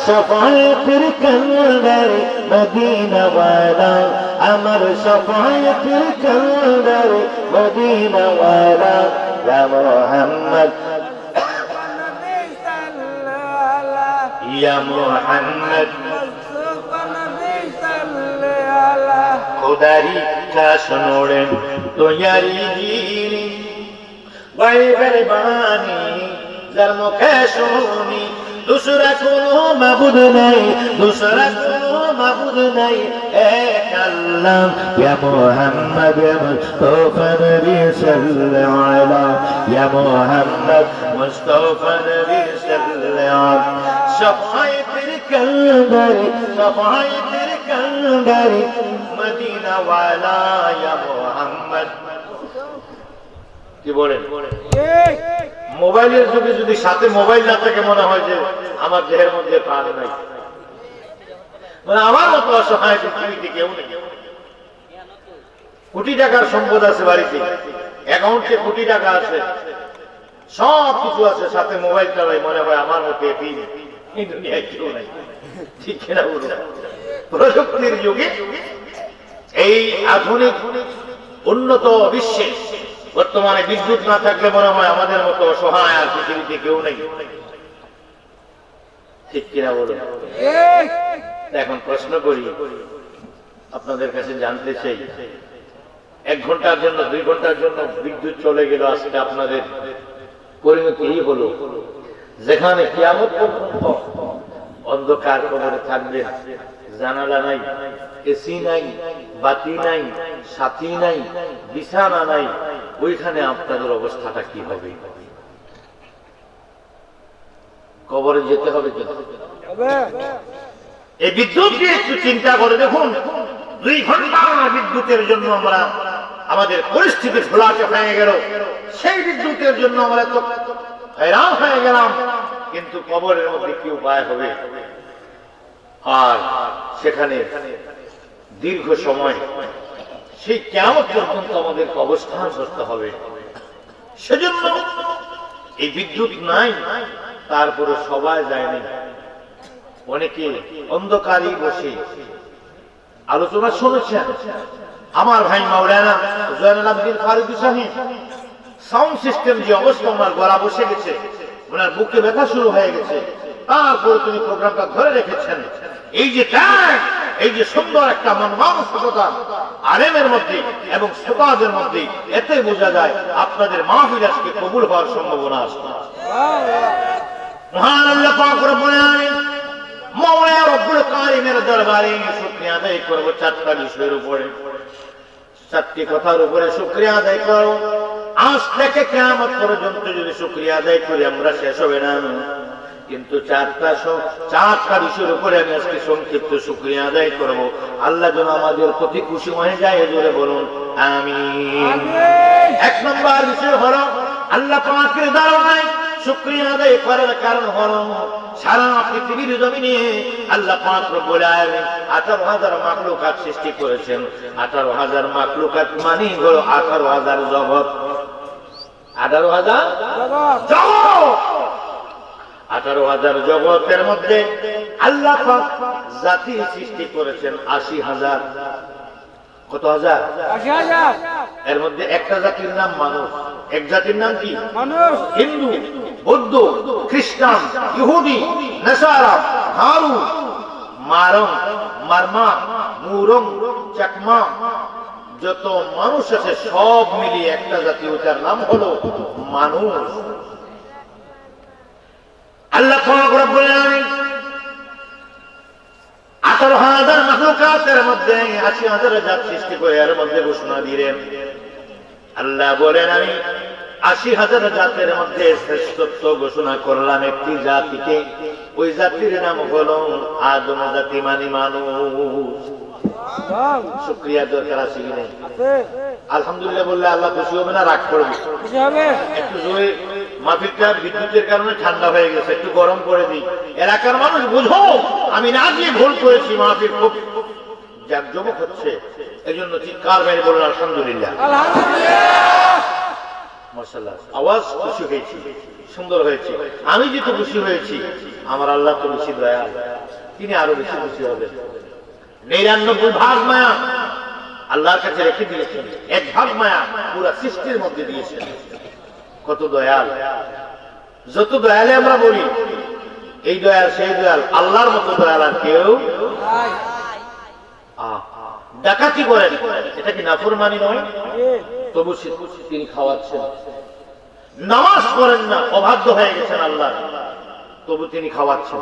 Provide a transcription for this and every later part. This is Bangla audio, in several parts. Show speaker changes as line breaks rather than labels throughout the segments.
शफाअतेर कलंदर मदीना वाला अमर शफाअतेर कलंदर मदीना वाला या मोहम्मद या मोहम्मद खुदारी का सुनोड़े तो यारी जीनी बड़े बरबानी जर्मो कैशोनी दूसरा कोनो माबूद नहीं दूसरा कोनो माबूद नहीं एक अल्लाह या मोहम्मद या मुस्तफा नबी सल्लल्लाहु अलैहि या मोहम्मद मुस्तफा नबी सल्लल्लाहु अलैहि शफाअतेर कलंदर मदीना वाला या मोहम्मद কি বলেন মোবাইলের যুগে যদি সাথে মোবাইল না থাকে মনে হয় যে আমার দেহের মধ্যে প্রাণ নাই মানে আমার মতো অসহায় পৃথিবীতে কেউ নেই কোটি টাকার সম্পদ আছে বাড়িতে অ্যাকাউন্টে কোটি টাকা আছে সব কিছু আছে সাথে মোবাইল চালাই মনে হয় আমার মতো এই দুনিয়ায় কেউ নাই ঠিক কিনা বলুন প্রযুক্তির যুগে এই আধুনিক উন্নত বিশ্বে বর্তমানে বিদ্যুৎ না থাকলে মনে হয় আমাদের মতো অসহায় আর পৃথিবীতে কেউ নেই ঠিক কিনা বলুন এখন প্রশ্ন করি আপনাদের কাছে জানতে চাই 1 ঘন্টার জন্য 2 ঘন্টার জন্য বিদ্যুৎ চলে গেল আজকে আপনাদের পরিণতি এই হলো যেখানে কিয়ামত পর্যন্ত অন্ধকার কবরে থাকবেন জানালা নাই এসি নাই বাতি নাই সাথী নাই বিছানা নাই ওইখানে আপনাদের অবস্থাটা কি হবে কবরে যেতে হবে এই বিদ্যুৎ দিয়ে একটু চিন্তা করে দেখুন 2 ঘন্টা বিদ্যুতের জন্য আমরা আমাদের পরিস্থিতি ঘোলাটে হয়ে গেল সেই বিদ্যুতের জন্য আমরা তো হয়রান হয়ে গেলাম কিন্তু কবরের মধ্যে কি উপায় হবে আর সেখানে দীর্ঘ সময় সেই কিয়ামত পর্যন্ত আমাদের অবস্থান করতে হবে সেজন্য এই বিদ্যুৎ নাই তারপরে সবাই যায়নি অনেকে অন্ধকারই বসে আলোচনা শুনেছেন আমার ভাই মাওলানা জয়নুল আবেদিন ফারুকী সাহেব সাউন্ড সিস্টেম যে অবস্থা ওনার গলা বসে গেছে ওনার বুকে ব্যথা শুরু হয়ে গেছে তারপরে তিনি প্রোগ্রামটা ধরে রেখেছেন এই যে ত্যাগ এই যে সুন্দর একটা মনমানসিকতা আলেমের মধ্যে এবং শ্রোতাদের মধ্যে এতে বোঝা যায় আপনাদের মাহফিল আজকে কবুল হওয়ার সম্ভাবনা আছে মহান আল্লাহ পাক রব্বুল আলামিন মাওলা রব্বুল কারিমের দরবারে শুকরিয়া আদায় করব 4টা বিষয়ের উপরে 4টি কথার উপরে শুকরিয়া আদায় করব আজ থেকে কিয়ামত পর্যন্ত যদি শুকরিয়া আদায় করি আমরা শেষ হবে না কিন্তু 4টা বিষয়ের উপরে আমি আজকে সংক্ষিপ্ত শুকরিয়া আদায় করব আল্লাহ যেন আমাদের প্রতি খুশি হয়ে যায় জোরে বলুন আমিন 1 নম্বর বিষয় হলো আল্লাহ পাকের দরবারে শুকরিয়া আদায় করার কারণ হলো সারা পৃথিবীর জমিনে আল্লাহ পাক রব্বুল আলামিন 18000 মাখলুকাত সৃষ্টি করেছেন 18000 মাখলুকাত মানে হলো 18000 জগৎ 18000 জগৎ 18000 জগতের মধ্যে আল্লাহ পাক জাতি সৃষ্টি করেছেন 80000 কত হাজার 80000 এর মধ্যে একটা জাতির নাম মানুষ এক জাতির নাম কি মানুষ হিন্দু বৌদ্ধ খ্রিস্টান ইহুদি নাসারা হারু মারং মারমা মুরং চাকমা যত মানুষ আছে সব মিলিয়ে একটা জাতি ওটার নাম হলো মানুষ আল্লাহ পাক রব্বুল আলামিন 18000 মাখলুকাতের মধ্যে 80000 জাত সৃষ্টি করে এর মধ্যে ঘোষণা দিলেন আল্লাহ বলেন আমি 80000 জাতের মধ্যে শ্রেষ্ঠত্ব ঘোষণা করলাম একটি জাতিকে ওই জাতির নাম হলো আদম জাতি মানে মানুষ শুকরিয়া দরকার আছে কি নেই আলহামদুলিল্লাহ বললে আল্লাহ খুশি হবে না রাগ করবে খুশি হবে একটু জোরে মাহফিলটা বিদ্যুতের কারণে ঠান্ডা হয়ে গেছে একটু গরম করে দিই এলাকার মানুষ বুঝো আমি না দিয়ে ভুল করেছি মাহফিল খুব জাঁকজমক হচ্ছে এজন্য চিৎকার মেরে বলুন আলহামদুলিল্লাহ আলহামদুলিল্লাহ মাশাআল্লাহ, আওয়াজ খুশি হয়েছি, সুন্দর হয়েছে। আমি যেহেতু খুশি হয়েছি, আমার আল্লাহ তো বেশি দয়াল, তিনি আরো বেশি খুশি হবেন। 99 ভাগ মায়া আল্লাহর কাছে রেখে দিয়েছেন, 1 ভাগ মায়া পুরো সৃষ্টির মধ্যে দিয়েছেন। কত দয়াল! যত দয়ালে আমরা বলি এই দয়াল সেই দয়াল, আল্লাহর মতো দয়াল আর কেউ নাই। ডাকাতি করেন, এটা কি নাফরমানি নয়? তবু তিনি খাওয়াচ্ছেন। নামাজ পড়েন না, অবাধ্য হয়ে গেছেন আল্লাহ, তবু তিনি খাওয়াচ্ছেন।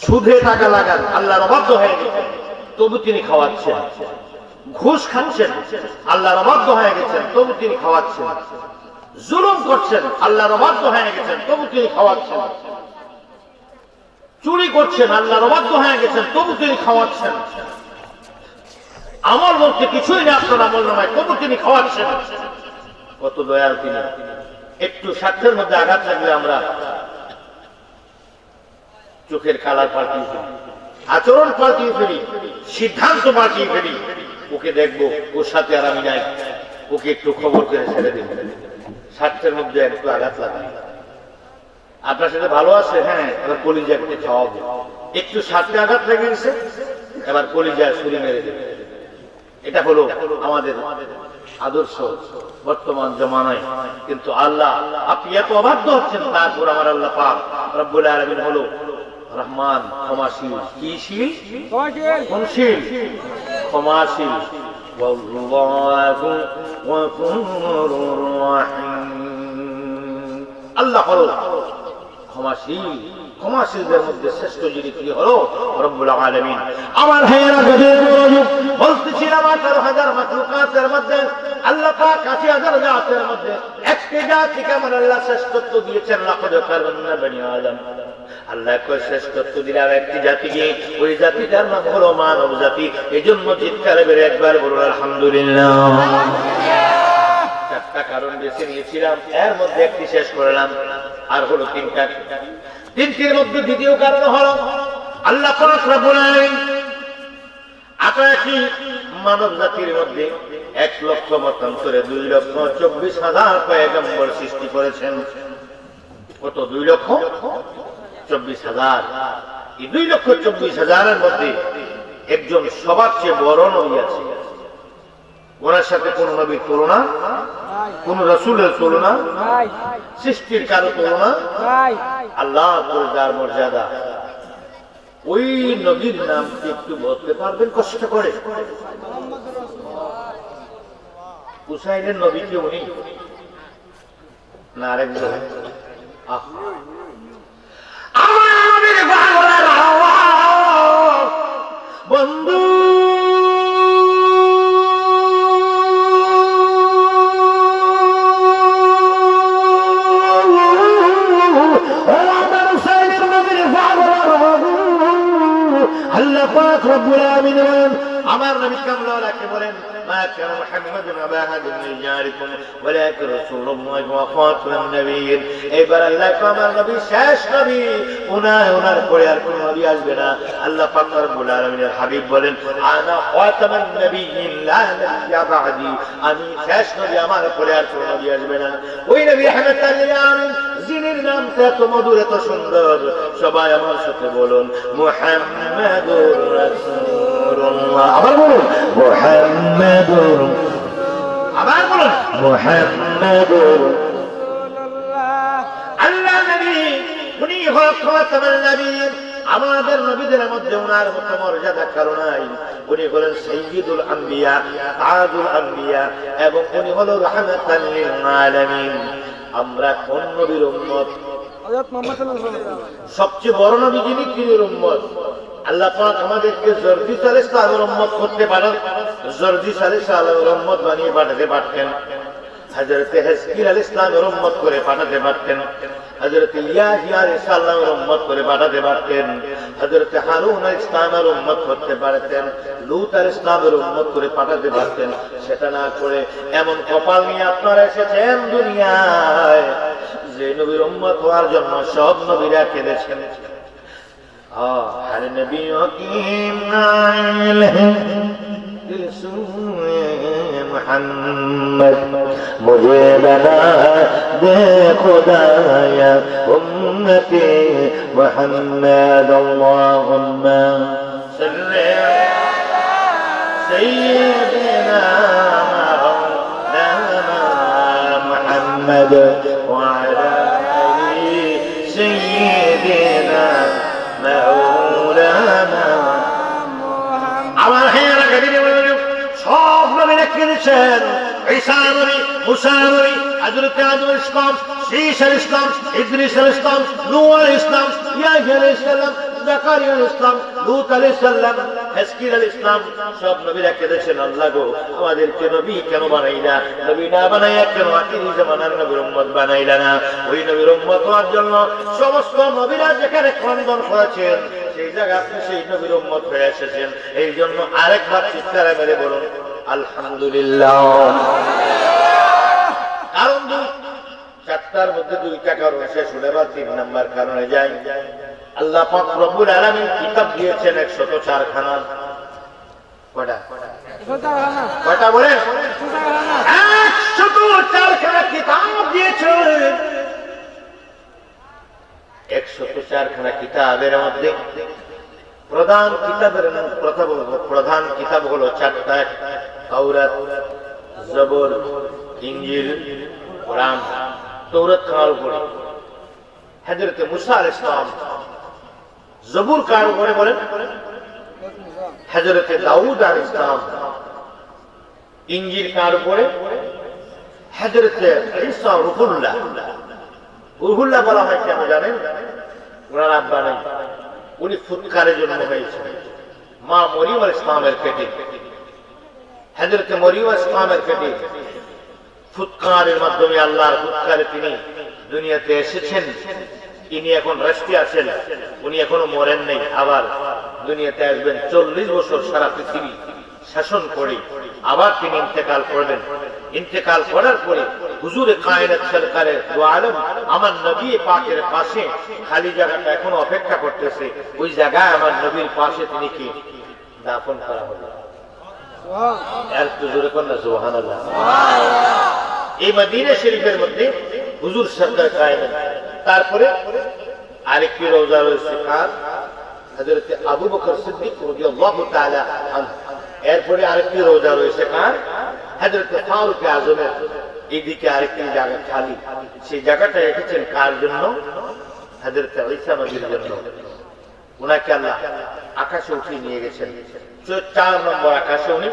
সুদে টাকা লাগান, আল্লাহর অবাধ্য হয়ে গেছেন, তবু তিনি খাওয়াচ্ছেন। ঘুষ খাচ্ছেন, আল্লাহর অবাধ্য হয়ে গেছেন, তবু তিনি খাওয়াচ্ছেন। জুলুম করছেন, আল্লাহর অবাধ্য হয়ে গেছেন, তবু তিনি খাওয়াচ্ছেন। চুরি করছেন, আল্লাহর অবাধ্য হয়ে গেছেন, তবু তিনি খাওয়াচ্ছেন। আমল বলতে কিছুই না আপনার আমল নামায়, তবু তিনি খাওয়াচ্ছেন। কত দয়াল তিনি! একটু স্বার্থের মধ্যে আঘাত লাগলে আমরা চোখের কালার পাল্টিয়ে ফেলি, আচরণ পাল্টিয়ে ফেলি, সিদ্ধান্ত পাল্টিয়ে ফেলি। ওকে দেখবো, ওর সাথে আর আমি নাই, ওকে একটু খবর করে ছেড়ে দিন। স্বার্থের মধ্যে একটু আঘাত লাগে। আপনার সাথে ভালো আছে, হ্যাঁ, এবার কলিজা একটু খাওয়াবো। একটু স্বার্থে আঘাত লেগে গেছে, এবার কলিজা ছুরি মেরে দেবে। এটা হলো আমাদের আদর্শ বর্তমান জমানায়। কিন্তু আল্লাহ, আপনি এত অবাধ্য হচ্ছেন, তারপর আমার আল্লাহ পাক রব্বুল আলামিন হলো রহমান, ক্ষমাশীল। কি শীল? ক্ষমাশীল, ক্ষমাশীল। আল্লাহ হলো ক্ষমাশীল। ক্ষমাশীলদের মধ্যে শ্রেষ্ঠ যিনি কি হলো রব্বুল আলামিন। আমার ভাইয়েরা, বলতেছিলাম 18,000 মাখলুকাতের মধ্যে আল্লাহ পাক 80,000 জাতের মধ্যে একটি জাতিকে আমার আল্লাহ শ্রেষ্ঠত্ব দিয়েছেন। লাকাদ কাররামনা বনি আদম। আল্লাহ কয় শ্রেষ্ঠত্ব দিলাম একটি জাতিকে, ওই জাতিটার নাম হলো মানব জাতি। এই জন্য চিৎকার করে একবার বলুন আলহামদুলিল্লাহ। 4টা কারণ বেছে নিয়েছিলাম, এর মধ্যে একটি শেষ করলাম, আর হলো 3টা। 3টির মধ্যে দ্বিতীয় কারণ হলো আল্লাহ পাক রব্বুল আলামিন আপনাকে মানব জাতির মধ্যে 1 লক্ষ মতান্তরে 2,24,000 পয়গম্বর সৃষ্টি করেছেন। কত? 2,24,000। এই 2,24,000-এর মধ্যে একজন সবার চেয়ে বড় নবী আছে। ওনার সাথে কোন নবীর তুলনা, কোন রাসূলের তুলনা, সৃষ্টির কারো তুলনা, আল্লাহ যার মর্যাদা। ওই নবীর নাম কি একটু বলতে পারবেন কষ্ট করে? হুসাইনের নবী কি উনি না আরেকজন? বন্ধু, আল্লাহ পাক রব্বুল আলামিন আমার নবী কামলাকে বলেন, মা কানা মুহাম্মাদুন আবা আহাদিন মিন রিজালিকুম ওয়ালাকিন রাসূলুল্লাহি ওয়া খাতামুন নবিয়্যিন। এবার আল্লাহ আমার নবী শেষ নবী, ওনার পরে আর কোন নবী আসবে না। আল্লাহ পাক রব্বুল আলামিনের হাবিব বলেন, আনা খাতামুন নবিয়্যিন লা নাবিয়্যা বা'দি। আমি শেষ নবী, আমার পরে আর কোন নবী আসবে না। ওই নবী রাহমাতাল লিল আলামিন, যিনি নামটা এত মধুর, এত সুন্দর, সবাই আমার সাথে বলুন মুহাম্মাদুর রাসূলুল্লাহ। আবার বলুন মুহাম্মাদুর, আবার বলুন মুহাম্মাদুর রাসূলুল্লাহ। আল্লাহ নবী উনি হলেন খাতামুন নবিয়্যিন। আমাদের নবীদের মধ্যে ওনার মতো মর্যাদা কারো নাই। উনি হলেন সাইয়্যিদুল আম্বিয়া, তাজুল আম্বিয়া, এবং উনি হলো রাহমাতাল লিল আলামিন। আমরা কোন নবীর উম্মত? হযরত মুহাম্মদ সাল্লাল্লাহু আলাইহি ওয়াসাল্লাম। সবচেয়ে বড় নবী যিনি, তিনির উম্মত। আল্লাহ পাক আমাদেরকে জর্জিস আলাইহিস সালামের উম্মত করতে পারেন, জর্জিস আলাইহিস সালামের উম্মত বানিয়ে পাঠাতে পারতেন। হযরত হিজকিল আলাইহিস সালামের উম্মত করে পাঠাতে পারতেন। হযরত ইয়াহিয়া আলাইহিস সালামের উম্মত করে পাঠাতে পারতেন। হযরত হারুন আলাইহিস সালামের উম্মত করতে পারতেন। লূত আলাইহিস সালামের উম্মত করে পাঠাতে পারতেন। সেটা না করে এমন কপাল নিয়ে আপনারা এসেছেন দুনিয়ায় যে নবীর উম্মত হওয়ার জন্য সব নবীরা কেঁদেছেন। हर नबियों की दिल सुने محمد मुझे बना दे खुदाया उम्मती मुहम्मद اللهم صل على سيدنا مولانا محمد وعلى آل سيدنا مولانا আমার হেয়ারা কাটিয়ে সব নবী রেখে দিয়েছেন ঈসা নবী মুসা নবী হযরত আদম ইসলাম ঈসা ইসলাম ইদ্রিস ইসলাম নূহ ইসলাম ইয়াহইয়া ইসলাম জাকারিয়া ইসলাম লূত আলাইহিস সালাম হেজকিল ইসলাম সব নবী রেখে দিয়েছেন আল্লাহ গো আমাদেরকে নবী কেন বানাইলা নবী না বানাইয়া কেন আখিরি জামানার নবীর উম্মত বানাইলা না ওই নবীর উম্মত হওয়ার জন্য সমস্ত নবীরা যেখানে ক্রন্দন করেছেন সেই জায়গায় আপনি সেই নবীর উম্মত হয়ে এসেছেন এই জন্য আরেকবার চিৎকার মেরে বলুন আলহামদুলিল্লাহ কারণ চারটার মধ্যে দুইটা কারণ শেষ হলে বা 3 নাম্বার কারণে যাই আল্লাহ পাক রব্বুল আলামিন কিতাব দিয়েছেন 104 খানা কয়টা বলেন 104 খানা কিতাব দিয়েছেন 104 খানা কিতাবের মধ্যে প্রধান কিতাব হলো 4টা তাওরাত জবর ইনজিল কোরআন তাওরাত কার উপরে হযরত মুসা আলাইহিস সালাম জবুর কার উপরে বলেন হযরত দাউদ আলাইহিস সালাম ইনজিল কার উপরে হযরত ঈসা রুহুল্লাহ বলা হয় কেন জানেন ওনার আব্বা নাই উনি ফুৎকারের জন্য হয়েছে মা মরিয়ম আলাইহিস সালামের পেটে হযরত মরিয়ম আলাইহিস সালামের পেটে ফুৎকারের মাধ্যমে আল্লাহর ফুৎকারে তিনি দুনিয়াতে এসেছেন ইনি এখন রাষ্ট্রে আছেন উনি এখনো মরেন নাই আবার দুনিয়াতে আসবেন 40 বছর সারা পৃথিবী শাসন করে আবার তিনি ইন্তেকাল করবেন ইন্তেকাল করার পরে হুজুরে কায়নাত সরকারের দু আলম আমার নবী পাকের পাশে খালি জায়গাটা এখনো অপেক্ষা করতেছে ওই জায়গায় আমার নবীর পাশে তিনি কি দাফন করা হলো আর হুজুরে কোন সুবহানাল্লাহ এই মদিনা শরীফের মধ্যে হুজুর সরকার কায়নাত তারপরে আরেকটি রওজা রয়েছে কার হযরত আবু বকর সিদ্দিক রাদিয়াল্লাহু তাআলা আনহু এরপরে আরেকটি রওজা রয়েছে কার হযরত ফারুক আযমের এইদিকে আরেকটি জায়গা খালি সেই জায়গাটা রেখেছেন কার জন্য হযরত ঈসা নবীর জন্য উনাকে আল্লাহ আকাশে উঠিয়ে নিয়ে গেছেন 4 নম্বর আকাশে উনি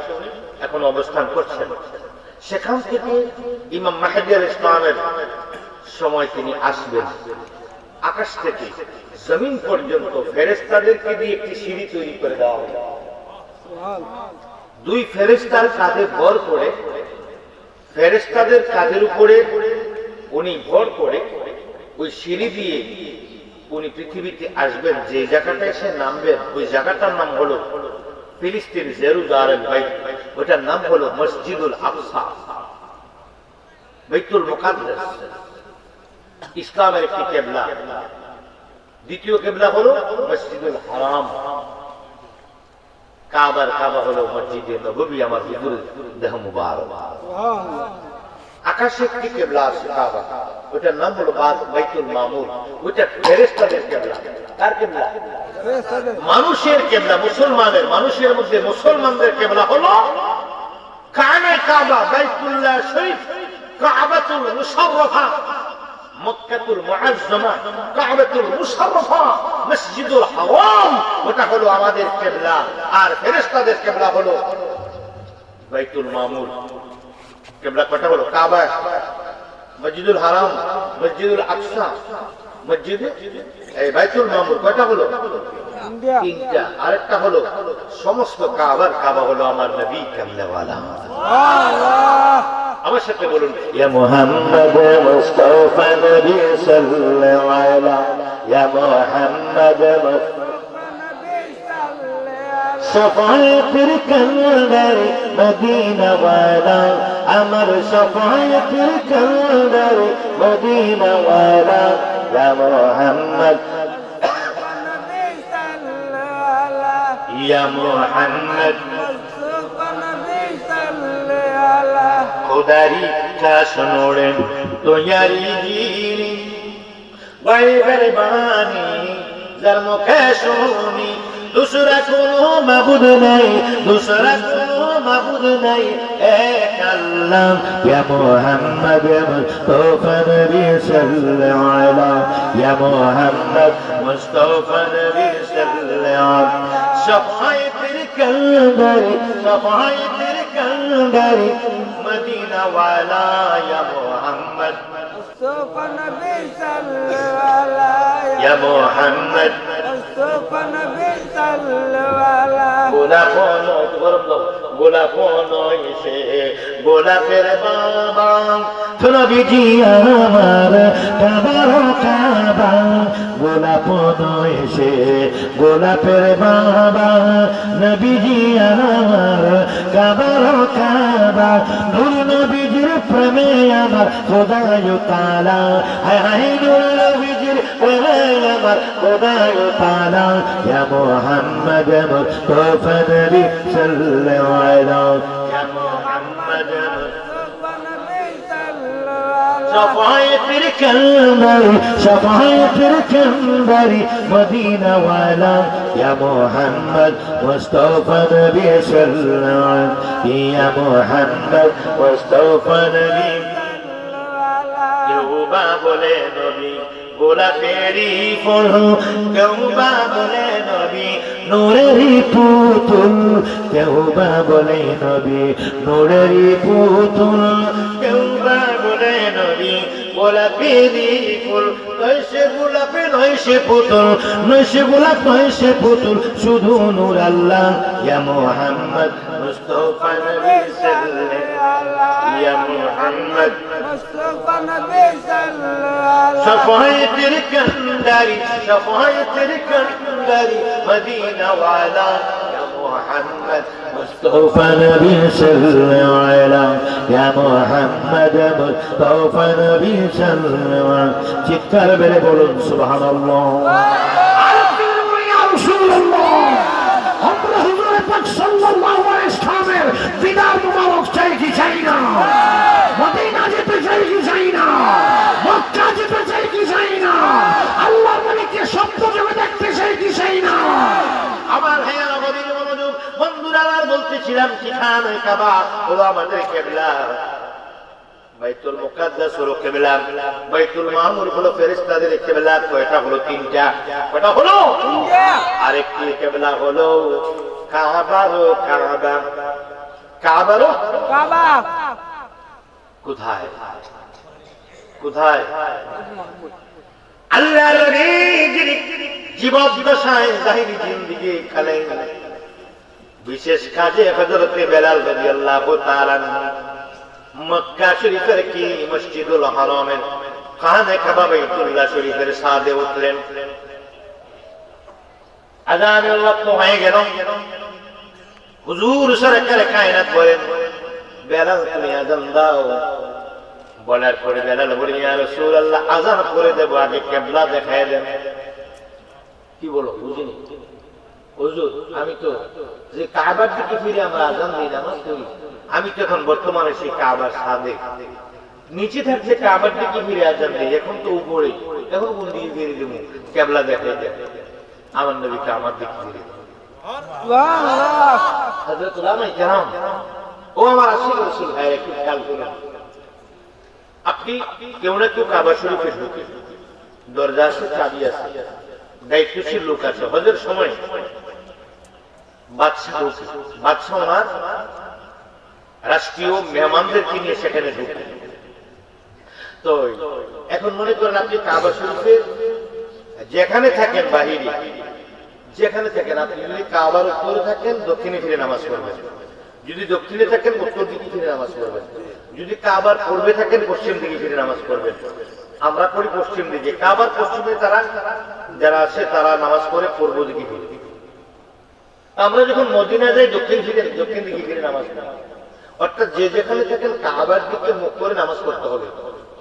এখন অবস্থান করছেন সেখান থেকে ইমাম মাহদী আলাইহিস সালামের সময় তিনি আসবেন আকাশ থেকে জমিন পর্যন্ত ফেরেশতাদেরকে দিয়ে একটি সিঁড়ি তৈরি করে দেওয়া হবে দুই ফেরেশতার কাঁধে ভর করে ফেরেশতাদের কাঁধের উপরে উনি ভর করে ওই সিঁড়ি দিয়ে উনি পৃথিবীতে আসবেন যে জায়গাটা এসে নামবেন ওই জায়গাটার নাম হলো ফিলিস্তিন জেরুজালেম বাইত ওটার নাম হলো মসজিদুল আকসা বাইতুল মুকাদ্দাস ইসলামের একটি কিবলা দ্বিতীয় কিবলা হলো মসজিদুল হারাম কাবা হলো মসজিদে নববী আমার হুজুরের দেহ মুবারক আকাশে একটি কিবলা আছে কাবা ওটার নাম হলো বাইতুল মামুর ওটা ফেরেশতাদের কিবলা কার কিবলা মানুষের কিবলা মানুষের মধ্যে মুসলমানদের কিবলা হলো কাবা বাইতুল্লাহ শরীফ কাবাতুল মুশাররফা মক্কাতুল মুআজ্জামা কাবাতুল মুশাররফা মসজিদুল হারাম ওটা হলো আমাদের কিবলা আর ফেরেশতাদের কিবলা হলো বাইতুল মামুর কিবলা কয়টা হলো কাবা মসজিদুল হারাম মসজিদুল আকসা মসজিদ এই বাইতুল মামুর কয়টা হলো তিনটা আরেকটা হলো সমস্ত কাবা হলো আমার নবী কামলাওয়ালা সুবহানাল্লাহ আমার সাথে বলুন ইয়া মুহাম্মদ মুস্তাফা নবী সাল্লাল্লাহু আলাইহি ইয়া মুহাম্মদ সফায়েতের কান্দার মদিনা ওয়ালা আমার সফায়েতের কান্দার মদিনা ওয়ালা ইয়া মুহাম্মদ ইয়া মুহাম্মদ खुदारी खास नोड़े तो यारी जीनी वही बरबानी जर्म कैशोनी दूसरा कोनो माबूद नहीं दूसरा कोनो माबूद नहीं एक अल्लाह या मोहम्मद मुस्तफा नबी सल्लल्लाहु अलैहि या मोहम्मद मुस्तफा नबी सल्लल्लाहु सफाई तेरे कंदरी मदीना वाला या मोहम्मद मुस्तफा नबी सल्लल्लाहु अलैहि या मोहम्मद मुस्तफा नबी গোলাপনো এসে গোলাপের বাবা নবীজি আমার কাবার কাবা গোলাপনো এসে গোলাপের বাবা নবীজি আমার কাবার কাবা নূর নবীজির প্রেমে আমার খোদায় তাআলা হায় হায় নূর নবীজির প্রেমে আমার খোদায় তাআলা ইয়া মুহাম্মদ মুস্তফা নবী সাল্লাল্লাহু আলাইহি ইয়া মুহাম্মদ মুস্তফা নবী شفاعت الكنبري مدينة والا يا محمد مصطفى نبي صلى الله عليه يا محمد مصطفى نبي يوبا بولے نبی গোলাপেরি ফুল কেউ বা বলে নবী নূরেরই পুতুল কেউ বা বলে নবী নূরেরই পুতুল কেউ বা বলে নবী গোলাপেরি ফুল নয়সে গোলাপে নয়সে পুতুল নয়সে গোলাপ নয়সে পুতুল শুধু নূর আল্লাহ ইয়া মুহাম্মদ মুস্তফা নবী সাল্লাল্লাহু ইয়া মুহাম্মদ মুস্তফা নবী সাল্লাল্লাহু شفاعت الكندري مدينة والا يا محمد مصطفى نبي صلى الله عليه يا محمد مصطفى نبي صلى الله عليه চিৎকার করে বলুন সুবহানাল্লাহ
ইয়া রাসূলুল্লাহ আমরা হুজুর পাক সাল্লাল্লাহু আলাইহি ওয়াসাল্লামের বিদায় মুবারক চাই কি চাই না মদিনা যেতে চাই কি চাই না মক্কা যেতে চাই কি চাই না আল্লাহর নবীকে সত্য জগতে দেখতে চাই কি চাই না
আমার ভাইয়েরা গভীর মনোযোগ বন্ধুরা আর বলতেছিলাম ঠিকানা কাবা হলো আমাদের কিবলা বাইতুল মুকাদ্দাস হলো কিবলা বাইতুল মামুর হলো ফেরেশতাদের কিবলা কয়টা হলো তিনটা কয়টা হলো তিনটা আরেকটি কিবলা হলো কাবা কোথায় কোথায় আল্লাহর নবীর জীবদ্দশায় জাহিরি জিন্দেগি কালে বিশেষ কাজে হযরত বেলাল রাদিয়াল্লাহু তাআলা মক্কা শরীফের কি মসজিদুল হারামের খানে কাবা বাইতুল্লাহ শরীফের সাদে উঠলেন আযানের ওয়াক্ত হয়ে গেল হুজুর সরকার কায়নাত বলেন বেলাল তুমি আযান দাও বলার পরে বেলাল বলেন ইয়া রাসূলুল্লাহ আযান করে দেব আগে কিবলা দেখায় দেন কি বলো বুঝিনি হুজুর আমি তো যে কাবার দিকে ফিরে আমরা আযান দিই নামাজ পড়ি আমি তো এখন বর্তমানে সেই কাবার সাদে নিচে থাকছে কাবার দিকে ফিরে আযান দিই এখন তো উপরে এখন কোন দিকে ফিরে দেব কিবলা দেখায় দেন আমার নবীকে আমার দিকে ফিরে সুবহানাল্লাহ হযরত উলামায়ে কেরাম ও আমার আশিক রাসূল ভাই একটু খেয়াল করুন আপনি কেউ না কেউ কাবা শরীফে ঢুকে দরজা আছে চাবি আছে দায়িত্বশীল লোক আছে হজের সময় বাদশাহ ওনার রাষ্ট্রীয় মেহমানদেরকে নিয়ে সেখানে ঢুকে তো এখন মনে করেন আপনি কাবা শরীফে যেখানে থাকেন বাহিরে যেখানে থাকেন আপনি যদি কাবার উত্তরে থাকেন দক্ষিণে ফিরে নামাজ পড়বেন যদি দক্ষিণে থাকেন উত্তর দিকে ফিরে নামাজ পড়বেন যদি কাবার পূর্বে থাকেন পশ্চিম দিকে ফিরে নামাজ পড়বেন আমরা পড়ি পশ্চিম দিকে কাবার পশ্চিমে তারা যারা আছে তারা নামাজ পড়ে পূর্ব দিকে ফিরে আমরা যখন মদিনা যাই দক্ষিণ দিকে ফিরে নামাজ পড়ি অর্থাৎ যে যেখানে থাকেন কাবার দিকে মুখ করে নামাজ পড়তে হবে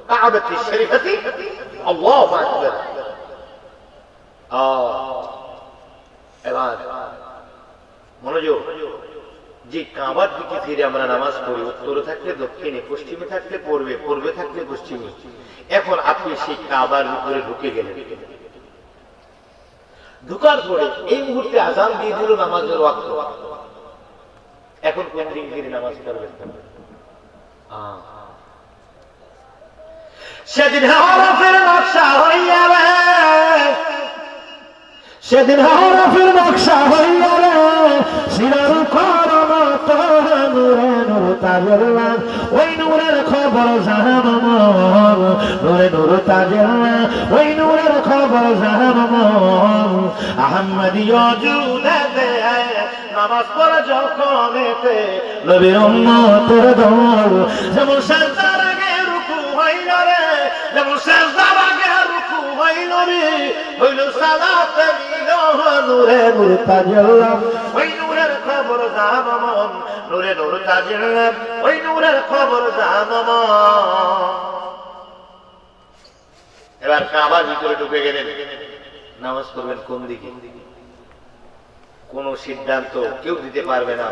কাবাতি শরীফাতি আল্লাহু আকবার এবার মনোযোগ যে কাবার দিকে ফিরে আমরা নামাজ পড়ি, উত্তরে থাকলে দক্ষিণে, পশ্চিমে থাকলে পূর্বে, পূর্বে থাকলে পশ্চিমে। এখন আপনি সেই কাবার ভিতরে ঢুকে গেলেন, ঢুকার পরে এই মুহূর্তে আজান দিয়ে দিল নামাজের ওয়াক্ত। এখন কোন দিক দিয়ে নামাজ পড়বেন? সেদিন হরফের নকশা হইয়া রে,
সেদিন হরফের নকশা হইয়া রে, সিরার করম তোরে নূরে নূর তাজেল্লাহ, ওই নূরের খবর জাহান মন, নূরে নূর তাজেল্লাহ, ওই নূরের খবর জাহান মন। আহমদীয় জুদেতে নামাজ পড়া যখনেতে নবীর উম্মতের দল, যেমন সাজদার আগে রুকু হইল রে, যেমন সাজদার আগে রুকু হইল রে, হইল সালাতে মিল নূরে নূর তাজেল্লাহ, ওই নূরের খবর জাহান মন, নূরে নূর তাজেল্লাহ, ওই নূরের খবর জাহান মন।
এবার কাবার ভিতরে ঢুকে গেলেন, নামাজ পড়বেন কোন দিকে? কোন সিদ্ধান্ত কেউ দিতে পারবে না।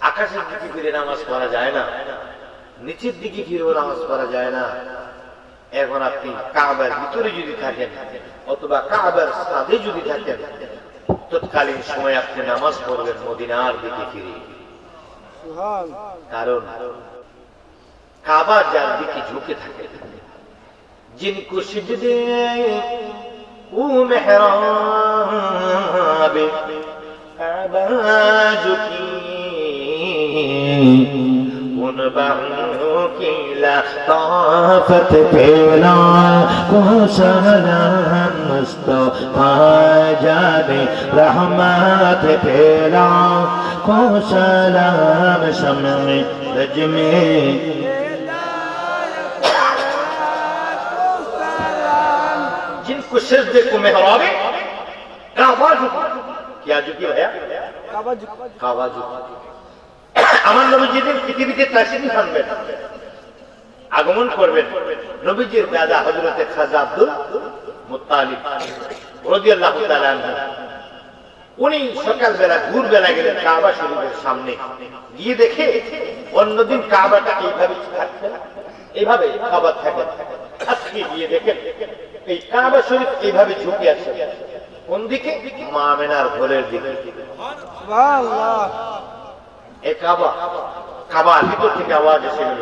আকাশের দিকে ফিরে নামাজ পড়া যায় না, নিচের দিকে ফিরেও নামাজ পড়া যায় না। এখন আপনি কাবার ভিতরে যদি থাকেন অথবা কাবার ছাদে যদি থাকেন, তৎকালীন সময় আপনি নামাজ পড়বেন মদিনার দিকে ফিরে। কারণ কাবা যার দিকে ঝুঁকে থাকে, जिनको सिजदे वो मेहराब काबा झुकी, उन बाहों की लताफत फैला को सलाम मुस्तफा जाने रहमत फैला को सलाम शम्मे रजमे। जिनको सिजदे को मेहराबे काबा झुकी, क्या झुकी भैया? काबा झुकी। আমার নবী যেদিন পৃথিবীতে তাশরীফ আনবেন, আগমন করবেন, নবীজির দাদা হযরতে খাজা আব্দুল মুত্তালিব রাদিয়াল্লাহু তাআলা আনহু, উনি সকালবেলা ভোরবেলা গেলেন কাবা শরীফের সামনে, গিয়ে দেখে অন্যদিন কাবাটা এইভাবে থাকছে, এইভাবে কাবা থাকে, আজকে গিয়ে দেখেন এই কাবা শরীফ এইভাবে ঝুঁকে আছে। কোন দিকে? মা আমেনার ঘরের দিকে। সুবহানাল্লাহ। এই কাবা, কাবার ভিতর থেকে আওয়াজ এসে গেল,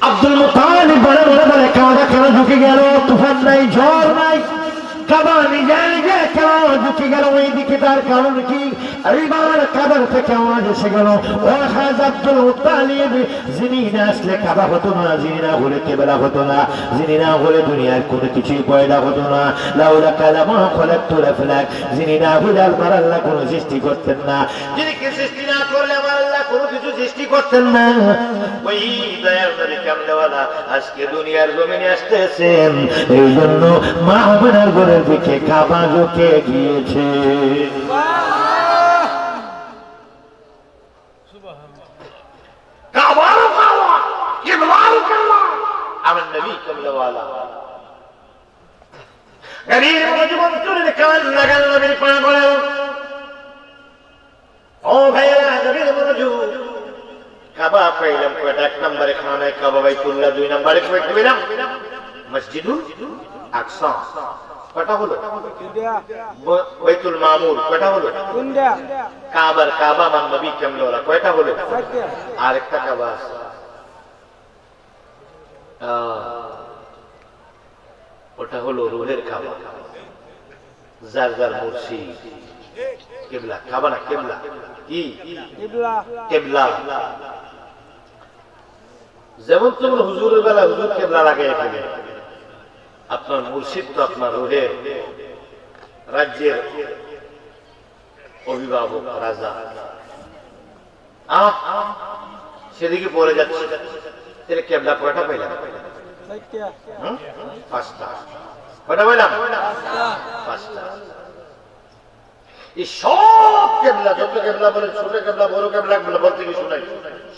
আব্দুল মুত্তালিব বলে বলে কাবা কেন ঝুঁকে গেল? তুফান নাই, ঝড় নাই, কাবা নিজের যে কেন ঝুঁকে গেল? ওই দিকে তার কারণ কি? এইবার কাবার থেকে আওয়াজ এসে গেল, ও খাজা আব্দুল মুত্তালিব, যিনি না আসলে কাবা হতো না, যিনি না হলে কেবলা হতো না, যিনি না হলে দুনিয়ার কোনো কিছুই পয়দা হতো না। লাউলা কালামা খলাকতুল আফলাক, যিনি না হলে আমার আল্লাহ কোনো সৃষ্টি করতেন না,
যিনি কি সৃষ্টি না করলে আমার আল্লাহ কোনো কিছু সৃষ্টি করতেন না। ওই দয়ার নবী কামলেওয়ালা আজকে দুনিয়ার জমিনে আসতেছেন,
এই জন্য মা আমেনার ঘরের দিকে কাবা ঝুঁকে গিয়েছে।
কাবার কাবা, কিবলার কিবলা, আমার নবী কামলেওয়ালা গরিব জীবন তুলে কাল লাগাল নবীর পায়ে পড়ে। ও ভাইয়া, নবীর মনোযোগ, কাবা পাইলাম কয়টা? 1 নম্বরে খানায় কাবা, বাইতুল্লাহ 2 নম্বরে কয়টা পেলাম? মসজিদুল আকসা। কয়টা হলো? বাইতুল মামুর কয়টা হলো? কাবার কাবা মান নবী কামলেওয়ালা কয়টা হলো? আরেকটা কাবা আছে, ওটা হলো রুহের কাবা, যার যার মুর্শিদ। কিবলা, কাবা না কিবলা, কি কিবলা। যেমন তেমন হুজুরের বেলা হুজুর কিবলা লাগাই ফেলে, আপনার মুর্শিদ তো আপনার রুহের, রাজ্যের অভিভাবক, রাজা। সেদিকে পড়ে যাচ্ছে, তাহলে কিবলা কয়টা পাইলাম? 5টা। কয়টা পাইলাম? 5টা। এই সব কিবলা, যত কিবলা বলেন, ছোট কিবলা, বড় কিবলা বলতে কি শোনাই,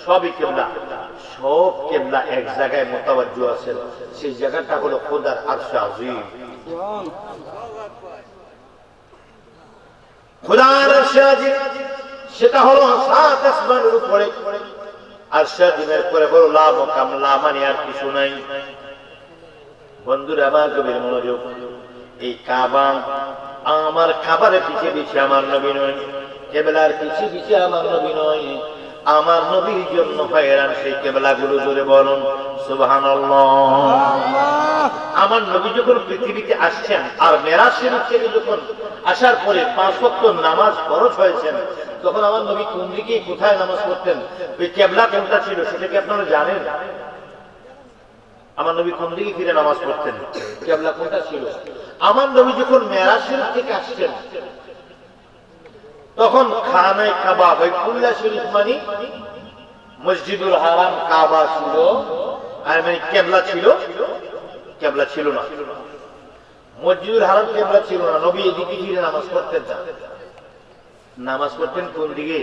সবই কিবলা। সব কিবলা এক জায়গায় মোতাবাজ্জু আছে, সেই জায়গাটা হলো খোদার আরশ আযীম। খোদার আরশ আযীম সেটা হলো 7 আসমানের উপরে আর সেদিনের পরে বড় লা মাকাম লা মানে আর কিছু নাই। বন্ধুরা আমার গভীর মনোযোগ, এই কাবা আমার খাবারের পিছে পিছে আমার নবী নয়, কেবলার পিছে পিছে আমার নবী নয়, আমার নবীর জন্য হয়রান সেই কেবলাগুলো জোরে বলুন সুবহানাল্লাহ। আমার নবী যখন পৃথিবীতে আসছেন আর মেরাজ শরীফ থেকে যখন আসার পরে 5 ওয়াক্ত নামাজ ফরজ হয়েছেন, তখন আমার নবী কোন দিকে কোথায় নামাজ পড়তেন, ওই কেবলা কোনটা ছিল সেটা কি আপনারা জানেন? আমার নবী কোন দিকে ফিরে নামাজ পড়তেন, কেবলা কোনটা ছিল? আমার নবী যখন মেরাজ শরীফ থেকে আসছেন তখন খানায় কাবা বাইতুল্লাহ শরীফ মানে মসজিদুল হারাম কাবা ছিল, আর মানে কেবলা ছিল, কেবলা ছিল না। মসজিদুল হারাম কেবলা ছিল না, নবী এদিকে ফিরে নামাজ পড়তেন না। নামাজ পড়তেন কোন দিকে?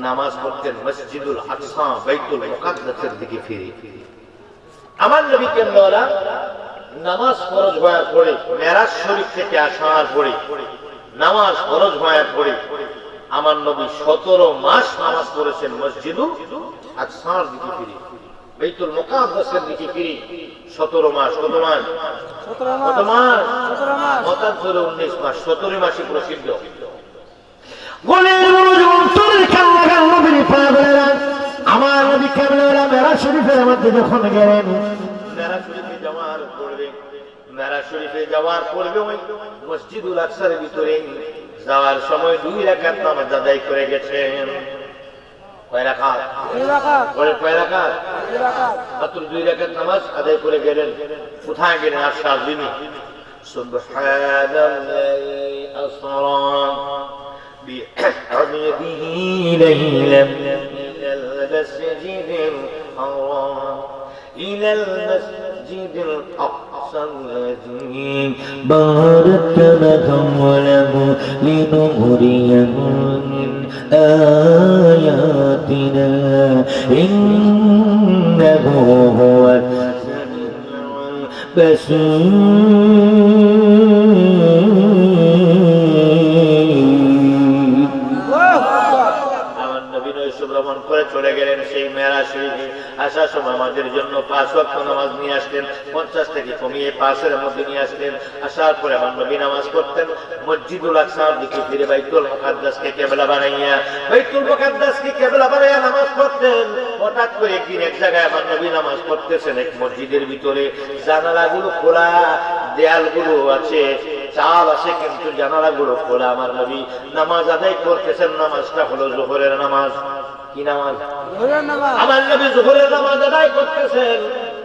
নামাজ পড়তেন মসজিদুল আকসা বাইতুল মুকাদ্দাসের দিকে ফিরে। আমার নবী কেবলা নামাজ ফরজ হওয়ার পরে মেরাজ শরীফ থেকে আসার পরে নামাজ ফরজ হওয়ার পরে আমার নবী 17 মাস নামাজ পড়েছেন মসজিদুল আকসার দিকে ফিরে, বাইতুল মুকাদ্দাসের দিকে ফিরে। 17 মাস। কত মাস? 17 মাস। মতান্তরে 19 মাস। 17 মাসই প্রসিদ্ধ।
আমার নবী কেবলা মেরাজ শরীফের মধ্যে যখন গেলেন,
মেরাজ শরীফে যাওয়ার পূর্বে মেরাজ শরীফে যাওয়ার পূর্বে ওই মসজিদুল আকসার ভিতরে যাওয়ার সময় 2 রাকাত নামাজ আদায় করে গেছেন। কয় রাকাত? 2 রাকাত। কয় রাকাত? 2 রাকাত। মাত্র 2 রাকাত নামাজ আদায় করে গেলেন। কোথায় গেলেন? আশা দিনে সুবহানাল্লাহি আসরা بعبده ليلا من المسجد الحرام إلى المسجد الأقصى الذي
باركنا حوله لنريه من آياتنا إنه هو السميع
ভ্রমণ করে চলে গেলেন সেই মেরাজ শরীফে। আসার সময় আমাদের জন্য 5 ওয়াক্ত নামাজ নিয়ে আসতেন, 50 থেকে কমিয়ে 5-এর মধ্যে নিয়ে আসতেন। আসার পরে আমার নবী নামাজ পড়তেন মসজিদুল আকসার দিকে ফিরে, বাইতুল মুকাদ্দাসকে কেবলা বানাইয়া, বাইতুল মুকাদ্দাসকে কেবলা বানাইয়া নামাজ পড়তেন। হঠাৎ করে একদিন এক জায়গায় আমার নবী নামাজ পড়তেছেন, এক মসজিদের ভিতরে জানালাগুলো খোলা, দেয়ালগুলো আছে, চাল আছে, কিন্তু জানালাগুলো খোলা। আমার নবী নামাজ আদায় করতেছেন। নামাজটা হলো যোহরের নামাজ। কি নামাজ? যোহরের নামাজ। আমার নবী যোহরের নামাজ আদায় করতেছেন।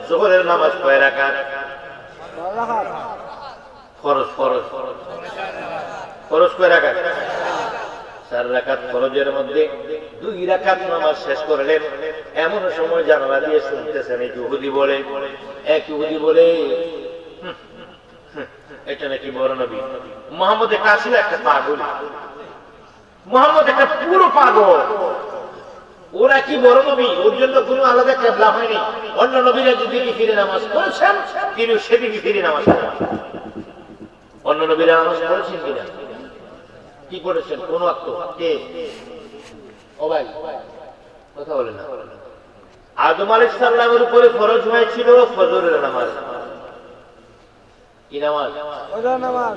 যোহরের নামাজ কয় রাকাত? 4 রাকাত। ফরজ কয় রাকাত? 4 রাকাত। ফরজের মধ্যে 2 রাকাত নামাজ শেষ করলেন। এমন সময় জানালা দিয়ে শুনতেছেন এক ইহুদি বলে এটা নাকি বড় নবী মুহাম্মদ। কাছিল একটা পাগল, মুহাম্মদ একটা পুরো পাগল। ওরা কি বড় নবী? ওর জন্য কোনো আলাদা কেবলা হয়নি। অন্য নবীরা যেদিকে ফিরে নামাজ পড়েছেন তিনি সেদিকে ফিরে নামাজ পড়েন। অন্য নবীরা নামাজ পড়েছেন কিনা? কি করেছেন? কোন ওয়াক্ত? কে? ও ভাই কথা বলেন না। আদম আলাইহিস সালামের উপরে ফরজ হয়েছিল ফজরের নামাজ। কি নামাজ? ফজর নামাজ।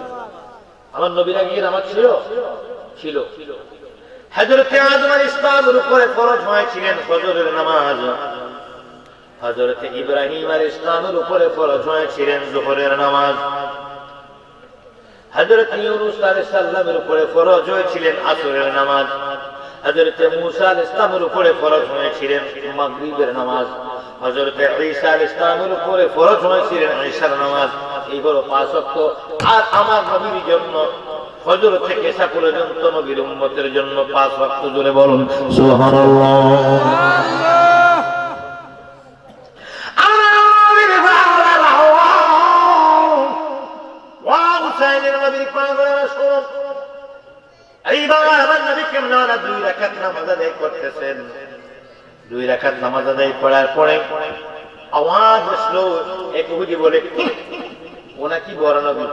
আমার নবীর আগে নামাজ ছিল। হযরত আদম আলাইহিস সালামের উপরে ফরজ হয়েছিলেন ফজরের নামাজ। হযরত ইব্রাহিম আলাইহিস সালামের উপরে ফরজ হয়েছিলেন যোহরের নামাজ। হযরত ইউনূস আলাইহিস সালামের উপরে ফরজ হয়েছিলেন আসরের নামাজ। হযরত মূসা আলাইহিস সালামের উপরে ফরজ হয়েছিলেন মাগরিবের নামাজ। হযরত ঈসা আলাইহিস সালামের উপরে ফরজ হয়েছিলেন ঈশার নামাজ। এই হলো 5 ওয়াক্ত। আর আমার নবীর জন্য ফজর থেকে এশা পর্যন্ত নবীর উম্মতের জন্য 5 ওয়াক্ত। জোরে বলুন সুবহানাল্লাহ। আমার নবী কেমন 2 রাকাত নামাজ আদায় করতেছেন। 2 রাকাত নামাজ আদায় করার পরে আওয়াজ আসলো, এক ইহুদি বলে ওনা কি বড় নবী,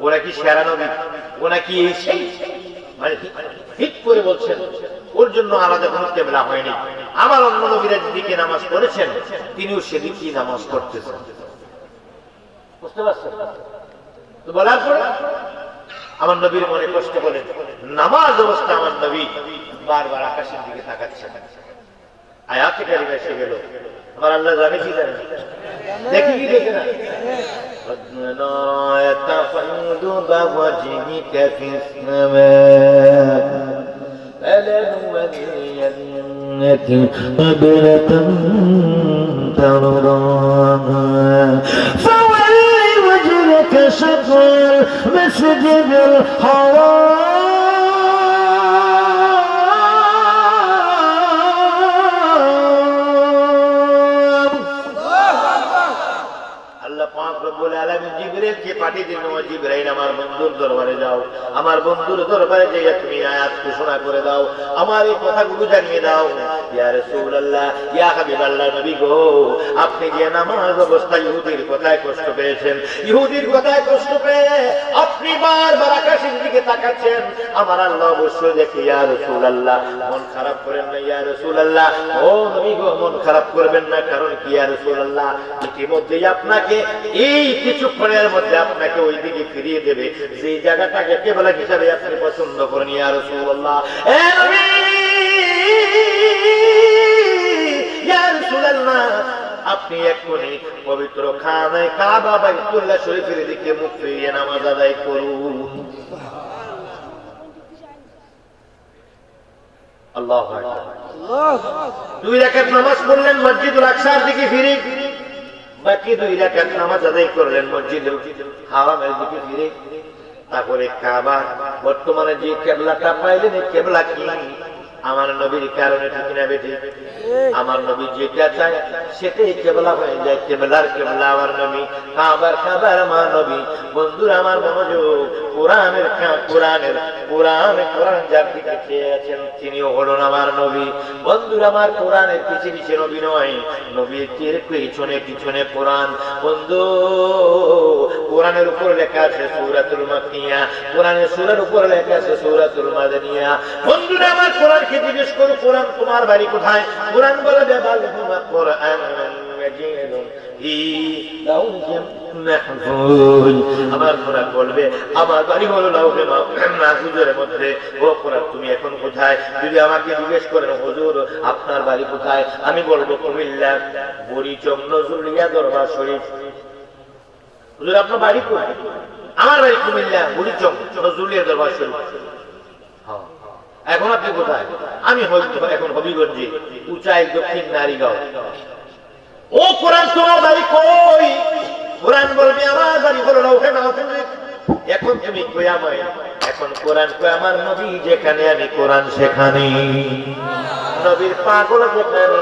ওরা কি সেরা নবী, ওনা কি এই সেই। মানে ঠিক করে বলছেন ওর জন্য আলাদা কোনো কেবলা হয়নি। আবার অন্য নবীরা যেদিকে নামাজ পড়েছেন তিনিও সেদিকেই নামাজ পড়তেছেন। বুঝতে পারছেন? তো বলার পরে আমার নবীর মনে কষ্ট করেন, নামাজ অবস্থা আমার নবী বারবার আকাশের দিকে তাকাচ্ছেন। আয়াতে কারিমা এসে গেল, আমার আল্লাহ জানে কি জানে, দেখি কি দেখে না, تقلب وجهك في السماء فلنولينك قبلة ترضاها فول وجهك شطر المسجد الحرام জিবরাইলকে পাঠিয়ে দিলেন, ও জিবরাইল আমার বন্ধুর দরবারে যাও, আমার বন্ধুর দরবারে যাইয়া তুমি আয়াত ঘোষণা করে দাও, আমার এই কথাগুলো জানিয়ে দাও। ইয়া রাসূলুল্লাহ, ইয়া হাবিবাল্লাহ, নবী গো, আপনি যে নামাজ অবস্থায় ইহুদির কথায় কষ্ট পেয়েছেন, ইহুদির কথায় কষ্ট পেয়ে আপনি বারবার আকাশের দিকে তাকাচ্ছেন, আমার আল্লাহ অবশ্যই দেখে। ইয়া রাসূলুল্লাহ, মন খারাপ করেন না। ইয়া রাসূলুল্লাহ, ও নবী গো, মন খারাপ করবেন না। কারণ কি ইয়া রাসূলুল্লাহ, ইতিমধ্যেই আপনাকে এই কিছুক্ষণের মধ্যে আপনাকে ওই দিকে ফিরিয়ে দেবে যে জায়গাটাকে কেবলা হিসাবে আপনি পছন্দ করেন। ইয়া রাসূলুল্লাহ, এ নবী, ইয়া রাসূলুল্লাহ, আপনি এক্ষুনি পবিত্র খানায় কাবা বাইতুল্লাহ শরীফের দিকে মুখ ফিরিয়ে নামাজ আদায় করুন। আল্লাহু আকবার। দুই রাকাত নামাজ পড়লেন, মসজিদুল আকসার দিকে ফিরে, বাকি দুই রাকাত নামাজ আদায় করলেন মসজিদুল হারামের দিকে ফিরে। তারপরে কাবা, বর্তমানে যে কেবলাটা পাইলেন, এই কেবলা কি? আমার নবীর কারণে, ঠিক না বেটি? আমার নবী যেটা চায় সেটাই কেবলা হয়ে যায়। কেবলার কেবলা আমার নবী, কাবার কাবার আমার নবী। বন্ধুরা আমার মনোযোগ, কোরআন যার দিকে চেয়ে আছেন তিনিও হলেন আমার নবী। বন্ধুরা আমার, কোরআনের পিছে পিছে নবী নয়, নবীর পিছনে পিছনে কোরআন। বন্ধু, কোরআনের উপর লেখা আছে সূরাতুল মাকিয়া, কোরআনের সূরার উপর লেখা আছে সূরাতুল মাদানিয়া। বন্ধুরা আমার, কোরআনকে জিজ্ঞেস করো, কোরআন তোমার বাড়ি কোথায়? কোরআন বলে দেবাল হুমা কোরআন মাজিদুন হি লাউহিম মাহফুজ। আমার কোরআন বলবে আমার বাড়ি হলো লাউহে মাহফুজের মধ্যে। ও কোরআন, তুমি এখন কোথায়? যদি আমাকে জিজ্ঞেস করেন হুজুর আপনার বাড়ি কোথায়, আমি বলবো কুমিল্লা, বুড়িচং নজরুলিয়া দরবার শরীফ। হুজুর আপনার বাড়ি কোথায়? আমার বাড়ি কুমিল্লা, বুড়িচং নজরুলিয়া দরবার শরীফ। এখন আপনি কোথায়? আমি এখন হবিগঞ্জে, উচাই দক্ষিণ নারীগাঁও। ও কোরআন, তোমার বাড়ি কই? কোরআন বলবে আমার বাড়ি হলো লাউহে মাহফুজ। এখন তুমি কই আমায়? এখন কোরআন কই আমার নবী যেখানে, আমি কোরআন সেখানে। নবীর পাগল যেখানে,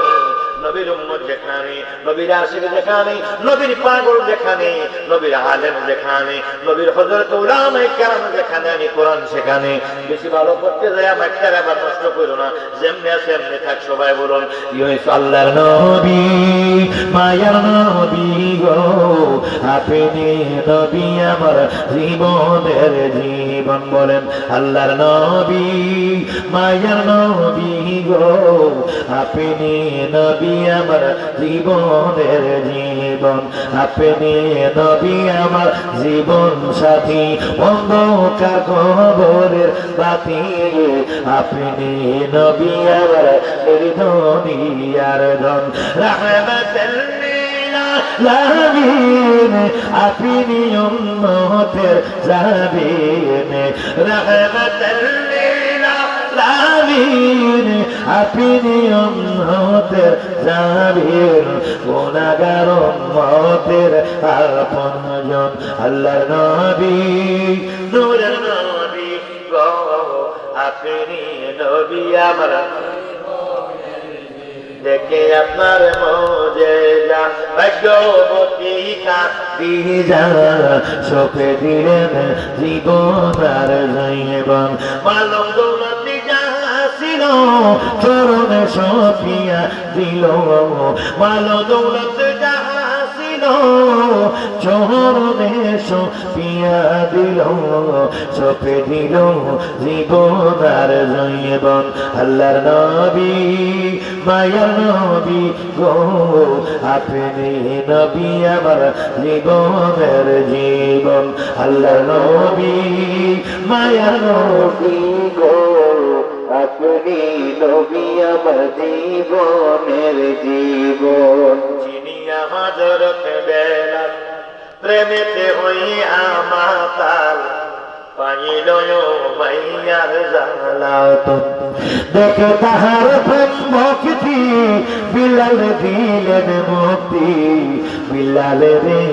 নবীর উম্মত যেখানে, নবীর আশিক যেখানে, নবীর পাগল যেখানে, নবীর আলেম যেখানে, নবীর হযরত উলামায়ে কেরাম যেখানে, আমি কোরআন সেখানে। বেশি ভালো করতে যায় আমার টাকা আবার নষ্ট করো না, যেমনি আছে এমনি থাক। সবাই বলুন, ইউসুফ আল্লাহর নবী, মায়ার নবী গো, আপনি নবী আমার জীবনের জীবন। বলেন, আল্লাহর নবী, মায়ার নবী গো, আপনি নবী আমার জীবনের জীবন। আপনি নবী আমার জীবন সাথী, অন্ধকার কবরের বাতি। আপনি নবী আমার দুনিয়ার ধন, রাহমাতুল লিল আলামিন। আপনি উম্মতের জাবিন, রাহমাতুল লিল আলামিন। আপনি উম্মতের জাবিন, গুনাহগার উম্মতের আপনজন। আল্লাহর নবী, নূরের নবী গো, আপনি নবী আমার। দেখে আপনার মুজিজা ভাগ্যবতী খাদিজা, সপে দিলেন জীবন আর জীবন। মালম দৌলত যাহা ছিল চরণে সপিয়া দিল, মাল দৌলত যাহা ছিল
চরণে সপিয়া দিল, সপে দিল জীবন আর জীবন। আল্লাহর নবী মায়ার নবী গো, আপনি নবী আমার জীবনের জীবন। আল্লাহর নবী মায়ার নবী গো, আপনি নবী আমার জীবনের জীবন।
চিনিয়া হযরত বেলাল প্রেমেতে হইয়া মাতাল, পাইল মাইয়ার জালাত।
দেখে তাহার প্রেম ভক্তি, বিলাল দিলেন মুক্তি, বিলাল রে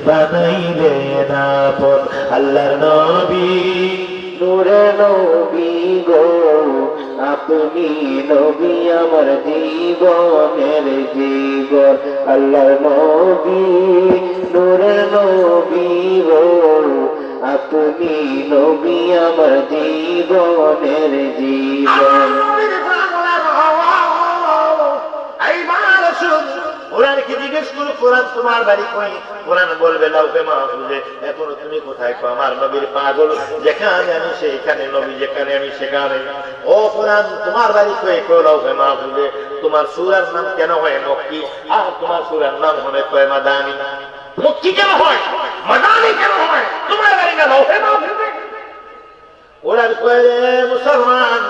বানাইলেন আপন। আল্লাহর নবী নূরে নবী গো, আপনি নবী আমার জীবনের জীবন। আল্লাহর নবী নূরে নবী গো, আপনি নবী আমার জীবনের জীবন।
কোরআনকে জিজ্ঞেস করো, কোরআন তোমার বাড়ি কই? কোরআন বলবে লাউহে মাহফুজে। এখনো তুমি কোথায়? আমার নবীর পাগল, যেখানে আমি সেইখানে, নবী যেখানে আমি সেখানে। ও কোরআন তোমার বাড়ি কই? লাউহে মাহফুজে। তোমার সূরার নাম কেন হয় মক্কি, আর তোমার সূরার নাম হবে কয় মাদানী? মক্কি কেন হয়, মাদানী কেন হয়? তোমার বাড়ি না লাউহে মাহফুজে? কোরআন কয় রে মুসলমান,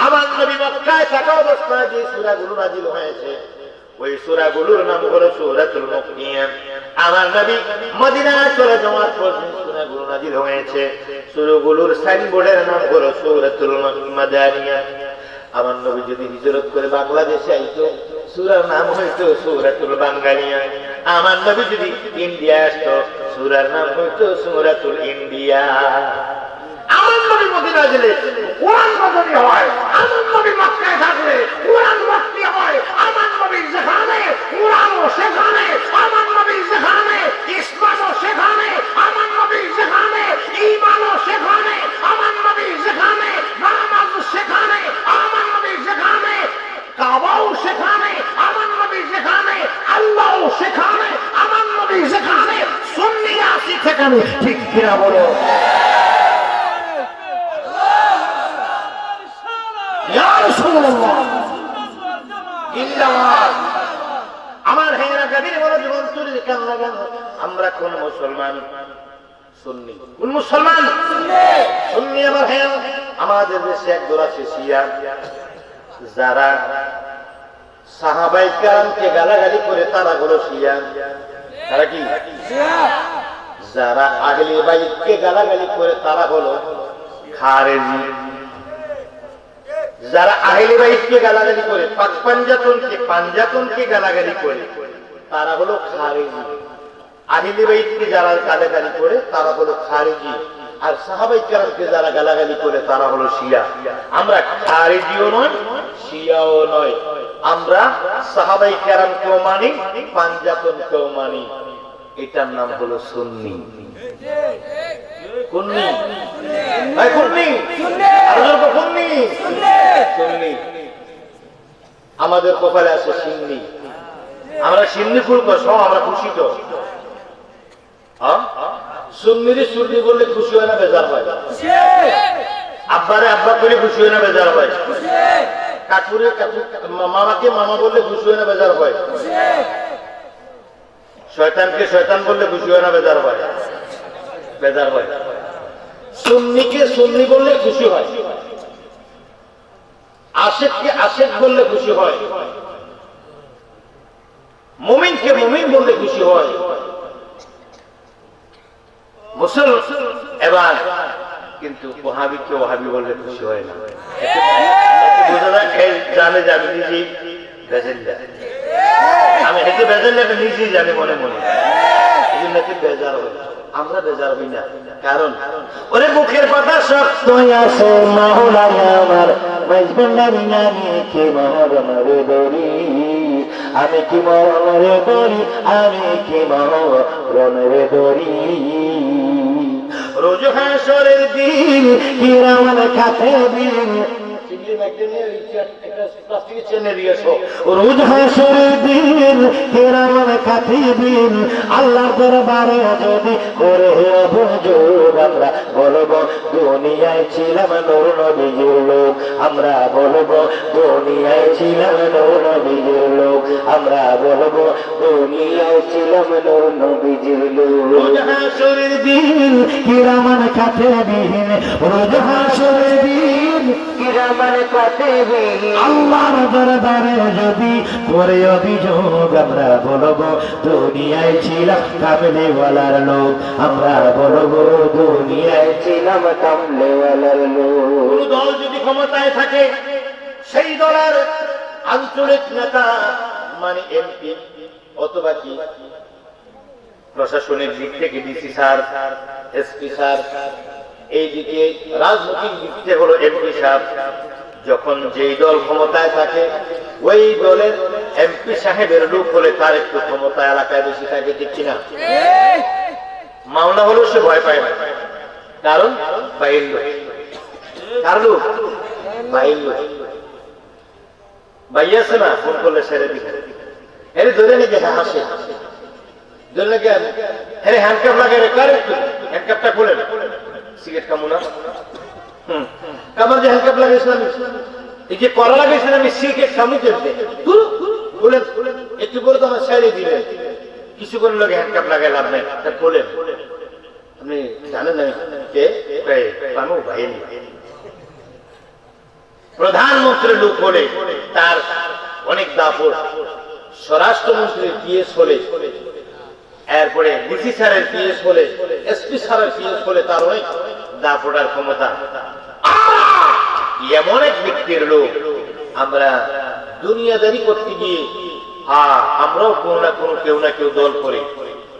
আমার নবী মক্কায় থাকা অবস্থায় যে সূরাগুলো নাযিল হয়েছে, ওই সূরাগুলোর নাম হলো সূরাতুল মুক্মিয়া। আমার নবী মদিনায় চলে যাওয়ার পর যে সূরাগুলো নাযিল হয়েছে, সূরাগুলোর সাইনবোর্ডের নাম হলো সূরাতুল মাদানিয়া। আমার নবী যদি হিজরত করে বাংলাদেশে আইতো, সূরার নাম হইতো সূরাতুল বাঙ্গালিয়া। আমার নবী যদি ইন্ডিয়া আসতো, সূরার নাম হইতো সূরাতুল ইন্ডিয়া। আমার নবী মদিনায় গেলে কোরআন মাদানী হয়, আমার নবী মক্কায় থাকলে কোরআন মক্কি হয়। আমার নবী যেখানে কোরআনও সেখানে, আমার নবী যেখানে ইসলামও সেখানে, আমার নবী যেখানে ঈমানও সেখানে, আমার নবী যেখানে নামাজ সেখানে, আমার নবী যেখানে কাবাও সেখানে, আমার নবী যেখানে আল্লাহও সেখানে, আমার নবী যেখানে সুন্নি আসি সেখানে। ঠিক কিনা বলো? আমার হেরা গাদির বড় জীবন চুরি কেন লাগান? আমরা কোন মুসলমান? সুন্নি। কোন মুসলমান? সুন্নি। আমার হেরা আমাদের দেশে একদল আছে শিয়া, যারা সাহাবায়ে কেরামকে গালাগালি করে, তারা হলো শিয়া। তারা কি? যারা আহলে বাইতকে গালাগালি করে, তারা হলো খারেজি। যারা আহলে বাইতকে গালাগালি করে, পাক পাঞ্জাতনকে গালাগালি করে, তারা হলো খারেজি। আহলে বাইতকে যারা গালাগালি করে, তারা হলো খারেজি। আর সাহাবায়ে কেরামকে যারা গালাগালি করে, তারা হলো শিয়া। আমরা খারেজিও নয়, শিয়াও নয়। আমরা সাহাবায়ে কেরামকেও মানি, পাঞ্জাতনকেও মানি। এটার নাম হলো সুন্নি। সুন্নি। আমাদের কপালে আছে সিন্নি। আমরা সিন্নি ফুল সব আমরা খুশি তো। সুন্নিরে সুন্নি বললে খুশি হয় না বেজার হয়? আব্বারে আব্বা বলে খুশি হয় না বেজার হয়? কাকুরে মামাকে মামা বললে খুশি হয় না বেজার হয়? শয়তানকে শয়তান বললে খুশি হয় না বেজার হয়? বেজার হয়। সুন্নিকে সুন্নি বললে খুশি হয়, আশেককে আশেক বললে খুশি হয়, মুমিনকে মুমিন বললে খুশি হয়। মুসলমান এবার কিন্তু ওহাবিকে ওহাবি বললে খুশি হয় না। বোঝা যায় জানে যাবে নিজেই বেজেল্লা। আমি হেঁটে বেজেল্লাটা নিজেই জানি মনে মনে, এই জন্য বেজার হয়। আমরা বেজার হই না, কারণ ওরে মুখের কথা শক্ত আছে মাওলানা আমার মাইজবান্ডারি নামি কি মরণরে দরি, আমি কি মরণরে দরি, আমি কি মরণরে দরি। রোজ হাসরের দিন কিরামান কাতিবিন রোজ হাসরের দিন কিরামান কাতিবিন আল্লাহর দরবারে যদি করে অভিযোগ আমরা বলবো দুনিয়ায় ছিলাম নূর নবীর লোক, আমরা বলবো দুনিয়ায় ছিলাম নূর নবীর লোক, আমরা বলবো দুনিয়ায় ছিলাম নূর নবীর লোক। রোজ হাসরের দিন কিরামান কাতিবিন, রোজ হাসরের দিন কিরামান কাতিবিন আল্লাহর দরবারে যদি করে অভিযোগ আমরা বলবো দুনিয়ায় ছিলাম কামলিওয়ালার লোক, আমরা বলবো দুনিয়ায় ছিলাম কামলিওয়ালার লোক। কোন দল যদি ক্ষমতায় থাকে সেই দলের আঞ্চলিক নেতা মানে এমপি অথবা কি প্রশাসনিক দিক থেকে ডিসি স্যার, এসপি স্যার, এইদিকে রাজনৈতিক দিক থেকে হলো এমপি সাহেব, যখন যেই দল ক্ষমতায় থাকে ওই দলের এমপি সাহেবের লোক হলে তার একটু ক্ষমতা এলাকায় বেশি থাকে, ঠিক কিনা? মামলা হলেও সে ভয় পায় না, কারণ বাইর লোক, কার লোক? বাইর লোক। ভাই আছে না, ফোন করলে সেরে দিবে, এরে ধরে নাকি হাসে, ধরে নাকি হ্যাঁ হ্যান্ডকাপ লাগাই, হ্যান্ডকাপটা খুলে সিগারেট কামু না কামার যে হ্যান্ডকাপ লাগাইছিলাম এই যে করা লাগাইছিলাম আমি সিগারেট কামু করবে একটু করে তো আমার ছেড়ে দিবে, কিছু করে লোক হ্যান্ডকাপ লাগাই লাভ নাই, তা বলেন আপনি জানেন না কে? পানু ভাই প্রধানমন্ত্রীর লোক হলে তার অনেক দাপট, স্বরাষ্ট্রমন্ত্রীর পিএস হলে, এরপরে ডিসি স্যারের পিএস হলে, এসপি স্যারের পিএস হলে তার অনেক দাপট আর ক্ষমতা। এমন এক ব্যক্তির লোক আমরা দুনিয়াদারি করতে গিয়ে আমরাও কোনো না কোনো কেউ না কেউ দল করে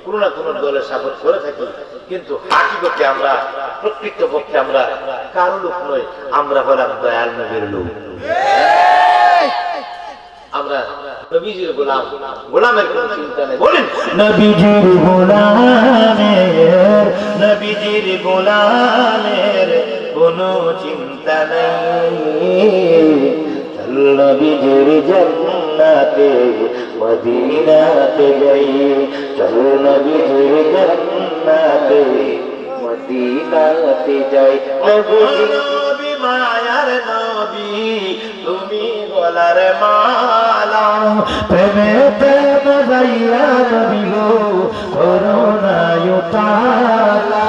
কোনো না কোনো দলের সাপোর্ট করে থাকি, কিন্তু হাকিকতে আমরা প্রকৃতপক্ষে আমরা কারো লোক নয়, আমরা হলাম দয়াল নবীর লোক। আমরা নবীজির গোলাম, গোলামের কোনো চিন্তা নেই। বলেন নবীজির গোলামের, নবীজির গোলামের কোনো চিন্তা নেই, নবীজির জান্নাতে মদিনাতে যাই, চল নবীজির জান্নাতে মদিনাতে যাই। নবী মায়ার নবী তুমি গলার মালা, প্রেমে প্রেম যাইয়া নবী গো করুণায় তালা,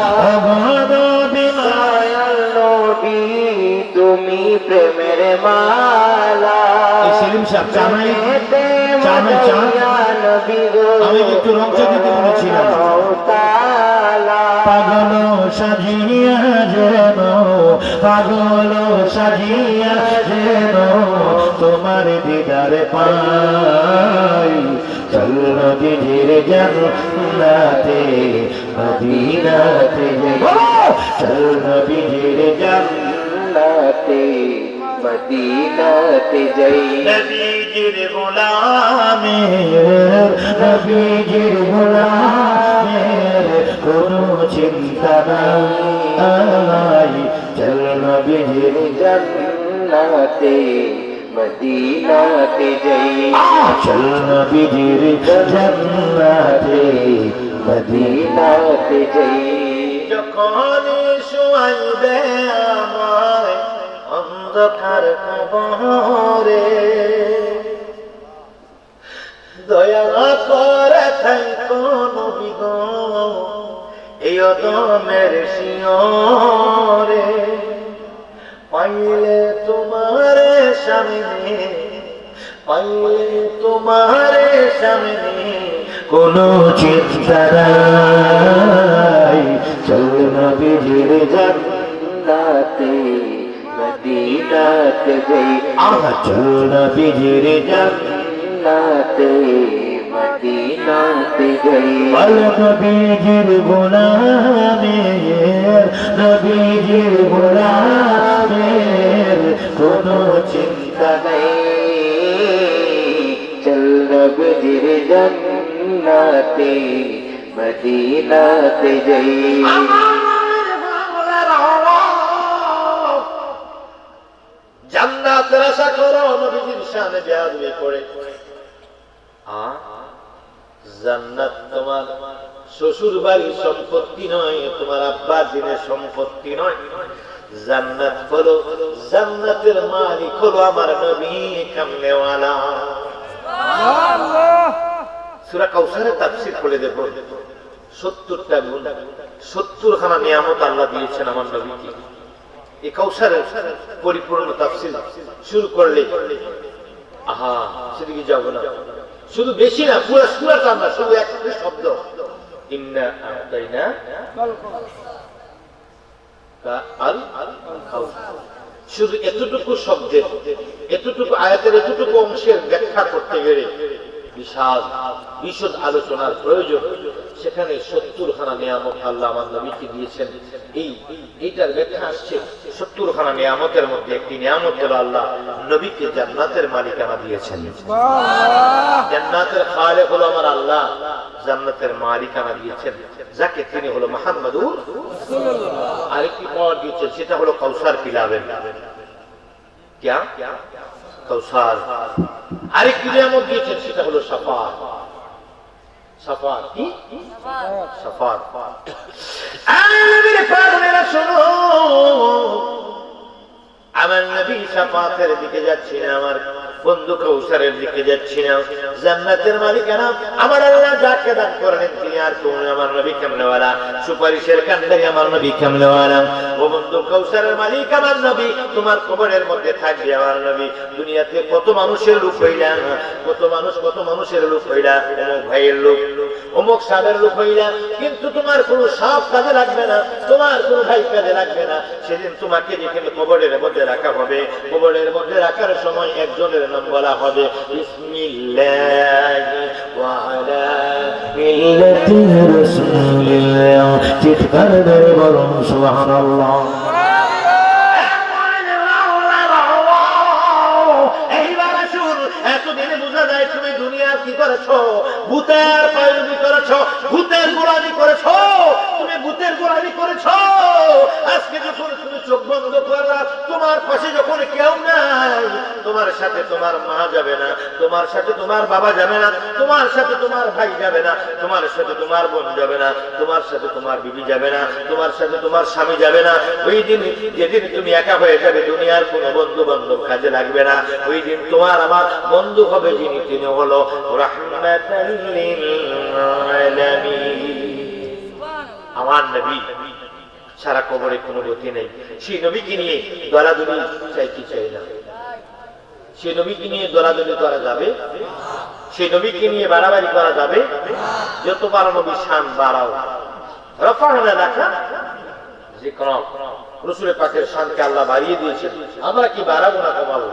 নবী মায়ার নবী তুমি প্রেমের মালা। সেলিম সাহেব চানাই চানাই আমি একটু রংচা দিতে বলেছিলাম, পাগল সাজিয়া যেন, পাগল সাজিয়া যেন তোমার দিদার পাই, চল নবীজির জান্নাতে মদিনাতে যাই, চল নবীজির জান্নাতে মদিনাতে যাই। নবীজির গোলামের, নবীজির গোলামের কোনো চিন্তা নাই, চল নবীজির জান্নাতে মদিনাতে যাই, চল নবীজির জান্নাতে মদিনাতে যাই। যখন শুয়াইবে আমায় অন্ধকার কবরে, দয়া করে থাইকো নবী গো এই অদমের শিয়রে, পাইলে তোমার সামনে, পাইলে তোমার সামনে কোনো চিন্তা নাই, চল নবীজির জান্নাতে মদিনাতে যাই, চল নবীজির জান্নাতে মদিনাতে যাই। বল নবীজির গোলামের, নবীজির গোলামের কোনো চিন্তা নেই, চল নবীজির জান্নাতে মদিনাতে যাই। জান্নাত সামনে বেয়াদবি করে, জান্নাত তোমার শ্বশুর বাড়ির সম্পত্তি নয়, তোমার আব্বার দিনের সম্পত্তি নয়, জান্নাত হলো, জান্নাতের মালিক হলো আমার নবী কামলেওয়ালা। সূরা কাউসারের তাফসীর করে দেব। 70টা গুণ, 70 খানা নিয়ামত আল্লাহ দিয়েছেন আমার নবীকে। এই কাউসারের পরিপূর্ণ তাফসীর শুরু করলে সেদিকে যাব না, শুধু বেশি না, পুরো সূরাটা না, শুধু একটা শব্দ ইন্না আতাইনা আল কাউসার, শুধু এতটুকু শব্দের, এতটুকু আয়াতের এতটুকু অংশের ব্যাখ্যা করতে গেলে বিশাল বিশদ আলোচনার প্রয়োজন। সেখানে 70 খানা নিয়ামত আল্লাহ আমার নবীকে দিয়েছেন। এইটার ব্যাখ্যা আসছে 70 খানা নিয়ামতের মধ্যে একটি নিয়ামত হলো আল্লাহ নবীকে জান্নাতের মালিকানা দিয়েছেন। জান্নাতের খালেক হলো আমার আল্লাহ, জান্নাতের মালিকানা দিয়েছেন যাকে, তিনি হলো মুহাম্মদুর রাসূলুল্লাহ। আরেকটি পাওয়ার দিয়েছেন, সেটা হলো কাউসার পিলাবেন। क्या कौसार। আরেকটি নিয়ামত দিয়েছেন, সেটা হলো শাফাত। শাফাত কি? শাফাত। নবীর পাগলেরা শোনো, আমার নবী শাফাতের দিকে যাচ্ছি না, আমার বন্ধু কাউসারের দিকে যাচ্ছি না। জান্নাতের মালিকানা আমার আল্লাহ যাকে দান করেন তিনি আর কোন, আমার নবী কামলেওয়ালা, সুপারিশের কান্ডারি আমার নবী কামলেওয়ালা। ও বন্ধু কাউসারের মালিক আমার নবী, তোমার কবরের মধ্যে থাকবে আমার নবী। দুনিয়াতে কত মানুষের লোক হইলা, কত মানুষের লোক হইলা, অমুক ভাইয়ের লোক, অমুক সাহেবের লোক হইলা, কিন্তু তোমার কোনো সাপ কাজে লাগবে না, তোমার কোনো ভাই কাজে লাগবে না। সেদিন তোমাকে যেখানে কবরের মধ্যে রাখা হবে, কবরের মধ্যে রাখার সময় একজনের নাম বলা হবে বিসমিল্লাহি ওয়া আলা মিল্লাতি রাসূলিল্লাহ। চিৎকার করে বলুন সুবহানাল্লাহ। এইবার আসুন, এতদিনে বোঝা যায় তুমি দুনিয়া কি করেছো, ভূতের পায়ুনি করেছো, ভূতের গোলামি করেছো, তুমি ভূতের গোলামি করেছো। আজকে যখন তুমি চোখ বন্ধ করলা, তোমার পাশে যখন কেউ নাই, তোমার সাথে তোমার মা যাবে না, তোমার সাথে তোমার বাবা যাবে না, তোমার সাথে তোমার ভাই যাবে না, তোমার সাথে তোমার বোন যাবে না, তোমার সাথে তোমার বিবি যাবে না, তোমার সাথে তোমার স্বামী যাবে না। ওই দিন যেদিন তুমি একা হয়ে যাবে, দুনিয়ার কোনো বন্ধু বান্ধব কাজে লাগবে না। ওই দিন তোমার আমার বন্ধু হবে যিনি, তিনি হলো রাহমাতাল লিল আলামিন, আমার নবী। সারা কবরে কোনো গতি নেই। সেই নবীকে নিয়ে দলাদলি চাইতে চাই না, সেই নবীকে নিয়ে দলাদলি করা যাবে, সেই নবীকে নিয়ে বাড়াবাড়ি করা যাবে। যত পারো নবীর শান বাড়াও, রফা'না লাকা যিকরাক। রাসূলের পাকের শানকে আল্লাহ বাড়িয়ে দিয়েছেন, আমরা কি বাড়াবো না কমাবো?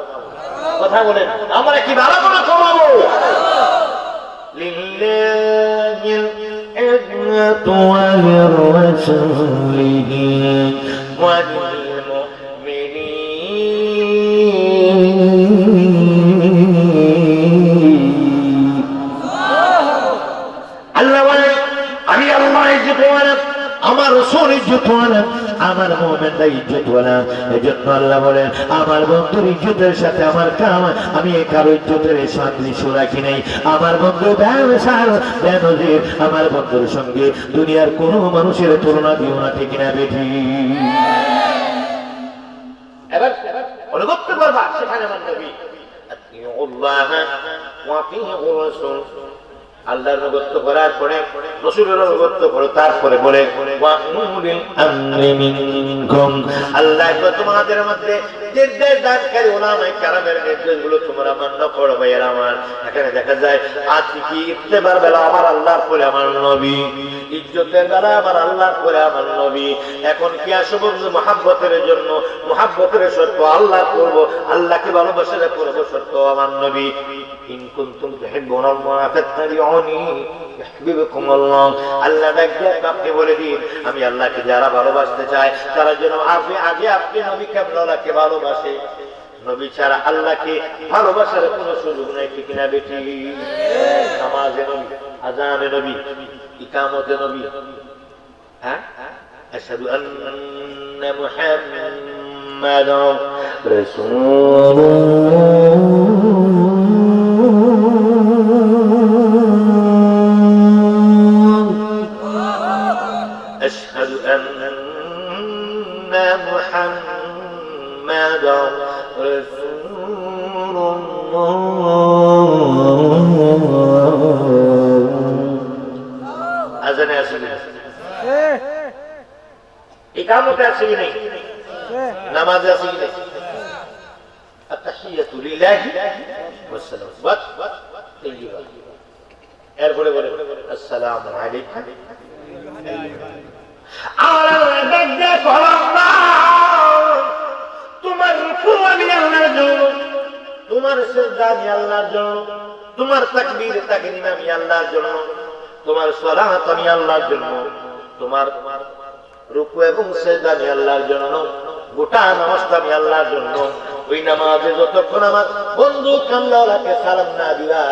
কথা বলেন, আমরা কি বাড়াবো না কমাবো? লিল্লাহিল ইজ্জাতু ওয়া লিরাসূলিহি ওয়া লিল মুমিনিন। আল্লাহ বলে, আমি আল্লাহ ইজ্জতওয়ালা, আমার রাসূল ইজ্জতওয়ালা, আমার মুমিনরা ইজ্জতওয়ালা। এজন্য আল্লাহ বলেন, আমার বন্ধুর ইজ্জতের সাথে আমার কাম, আমি কারো ইজ্জতের সাদৃশ্য রাখি নাই। আমার বন্ধু বেনসার বেনজির, আমার বন্ধুর সঙ্গে দুনিয়ার কোন মানুষের তুলনা দিও না, ঠিক না বেঠি? এবার অনুগত্য করবা, সেখানে আমার নবী আতিউল্লাহ ওয়া আতিউর রাসূল, আল্লাহর অনুগত্য করার পরে রাসূলের অনুগত্য করো, তারপরে বলে ওয়া উলিল আমরি মিনকুম, আল্লাহ তোমাদের মধ্যে নির্দেশ দানকারী উলামায়ে কেরামের নির্দেশগুলো তোমরা মান্য করো। ভাইয়েরা আমার, এখানে দেখা যায় আতিকি ইত্তেবার বেলা আমার আল্লাহর পরে আমার নবী, ইজ্জতের বেলা আমার আল্লাহর পরে আমার নবী। এখন কি আসো বন্ধু, মুহাব্বতের জন্য, মুহাব্বতের শর্ত আল্লাহ করব, আল্লাহকে ভালোবাসলে করব শর্ত আমার নবী। ইন কুনতুম তুহিব্বুনাল্লাহ ফাত্তাবিউনি ইউহিব্বুকুমুল্লাহ। আল্লাহ ডাকতে বলে দিন, আমি আল্লাহকে যারা ভালোবাসতে চায় তারা যেন আপনি নবী কামলাকে ভালোবাসে। নবী ছাড়া আল্লাহকে ভালোবাসার কোনো সুযোগ নাই, ঠিক না বেটি? নামাজে নবী, আযানে নবী, ইকামতে নবী, হ্যাঁ, আশহাদু আন্না মুহাম্মাদার রাসূলুল্লাহ। আজানে আসে না, ইকামতে আসে কি নেই, নামাজে আসে কি নেই, আত্তাহিয়াতু লিল্লাহি ওয়াস সালাওয়াত তাইয়্যিবা, এরপরে বলে আসসালামু আলাইকুম। আল্লাহ দেখে আল্লাহ, তোমার রুকু আমি আল্লাহর জন্য, তোমার সিজদা আমি আল্লাহর জন্য, তোমার তাকবীর তাকরীম আমি আল্লাহর জন্য, তোমার সালাত আমি আল্লাহর জন্য, তোমার রুকু এবং সিজদা আমি আল্লাহর জন্য, গোটা নামাজটা আমি আল্লাহর জন্য। ওই নামাজে যতক্ষণ আমার বন্ধু কামলাওয়ালাকে সালাম না দিবা,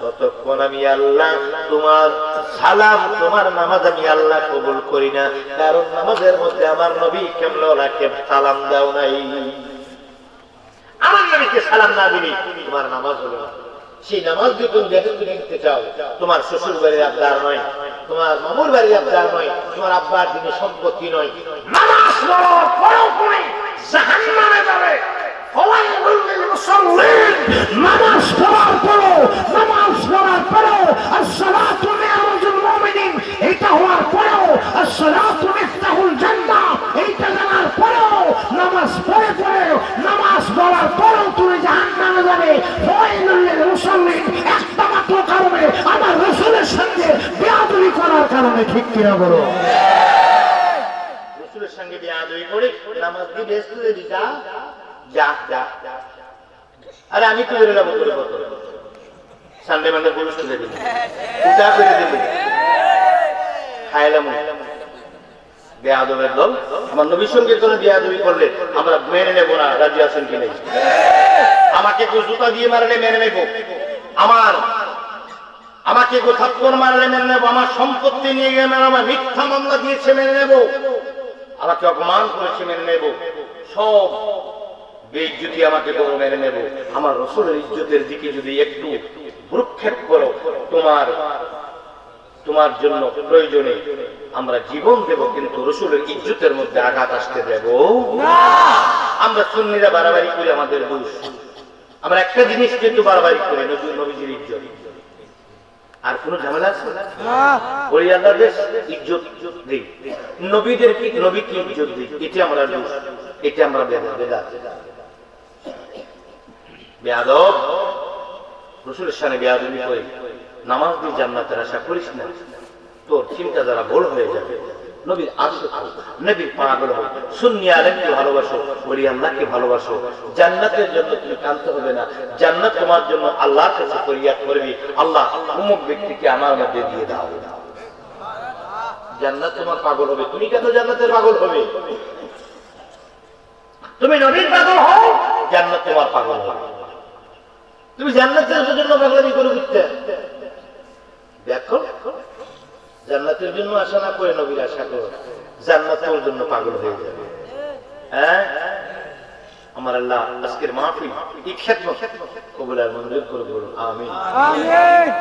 ততক্ষণ আমি আল্লাহ তোমার সালাম, তোমার নামাজ আমি আল্লাহ কবুল করি না, কারণ নামাজের মধ্যে আমার নবী কামলাওয়ালাকে সালাম দাও নাই। আমার নবীকে সালাম না দিলে তোমার নামাজ হলো না। সেই নামাজ দিয়ে তুমি দেখে নিতে চাও, তোমার শ্বশুর বাড়ির আবদার নয়, তোমার মামুর বাড়ির আবদার নয়, তোমার আব্বার দিনে সম্পত্তি নয়। নামাজ পড়ার পরেও তুমি জাহান্নামে যাবে।
নামাজ পড়ার পরও, নামাজ পড়ার পরও আসসালাতু মিনাল মুমিনিন, এটা হওয়ার পরেও আসসালাতু মিফতাহুল জান্নাহ, এইটা জানার পরেও নামাজ পড়ে পড়েও, নামাজ পড়ার পরেও তুমি জাহান্নামে যাবে। ওয়াইলুল লিল মুসাল্লিন, একটা মাত্র কারণে, আমার রাসূলের সঙ্গে বেয়াদবি করার কারণে। ঠিক কিনা বলো?
রাসূলের সঙ্গে বেয়াদবি করে নামাজ দিয়ে ব্যস্ত হয়ে যা যা যা। আরে আমি তো বেরোলাম করে কত সানডে মানডে পুরুষ তুলে দিল, পূজা করে দিল, খাইলাম বেয়াদবের দল। আমার নবীর সঙ্গে কোনো বেয়াদবি করলে আমরা মেনে নেব না। রাজি আছেন কি নেই? আমাকে কেউ জুতা দিয়ে মারলে মেনে নেব, আমাকে কেউ থাপ্পড় মারলে মেনে নেব, আমার সম্পত্তি নিয়ে গিয়ে আমার মিথ্যা মামলা দিয়েছে মেনে নেব, আমাকে অপমান করেছে মেনে নেব, সব বেইজ্জতি আমাকে বড় মেনে নেব। আমার রাসূলের ইজ্জতের দিকে যদি একটু ভ্রুক্ষেপ করো, তোমার জন্য প্রয়োজনে আমরা জীবন দেব, কিন্তু রাসূলের ইজ্জতের মধ্যে আঘাত আসতে দেব না। আমরা সুন্নিরা বাড়াবাড়ি করি, আমাদের দোষ। আমরা একটা জিনিস কিন্তু বাড়াবাড়ি করি, নবীজির ইজ্জত। আর কোন ঝামেলা আছে না? ওই আল্লাহর ইজ্জত দেই, নবীদের কি নবীকে ইজ্জত দেই, এটা আমরা দোষ, এটা আমরা বেদাত। বেয়াদব রাসূলের শানে বেয়াদবি করে নামাজ দিয়ে জান্নাতের আশা করিস না, তোর চিন্তা দ্বারা ভুল হয়ে যাবে। নবীর আশিক হও, নবীর পাগল হও, সুন্নি আলেমকে ভালোবাসো, ওলি আল্লাহকে ভালোবাসো। জান্নাতের জন্য তুমি কাঁদতে হবে না, জান্নাত তোমার জন্য আল্লাহর কাছে ফরিয়াদ করবি, আল্লাহ অমুক ব্যক্তিকে আমার মধ্যে দিয়ে দাও। জান্নাত তোমার পাগল হবে। তুমি কেন জান্নাতের পাগল হবে? তুমি নবীর পাগল হও, জান্নাত তোমার পাগল হবে। তুমি জান্নাতের জন্য পাগলামি করে বুঝতে দেখো, জান্নাতের জন্য আশা না করে নবীর আশা করো, জান্নাতের জন্য পাগল হয়ে যাবে। হ্যাঁ, আমার আল্লাহ আজকের মাহফিল এই খেদমত কবুল আর মঞ্জুর করে বলুন আমিন।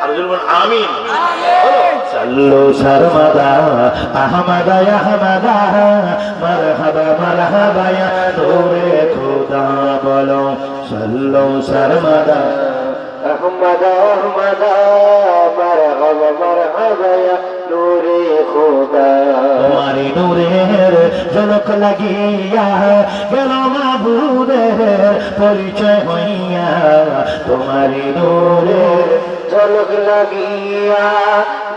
আর বলুন আমিন।
সাল্লু সারমাদা আহমদা আহমদা মারহাবা মারহাবা ইয়া নূরে খোদা, বলো সাল্লু সারমাদা আহমদা আহমদা মারহাবা মারহাবা ইয়া নূরে খোদা। তোমারি নূরের ঝলক লাগিয়া গেল মাবুদের পরিচয় হইয়া, তোমারি নূরের ঝলক লাগিয়া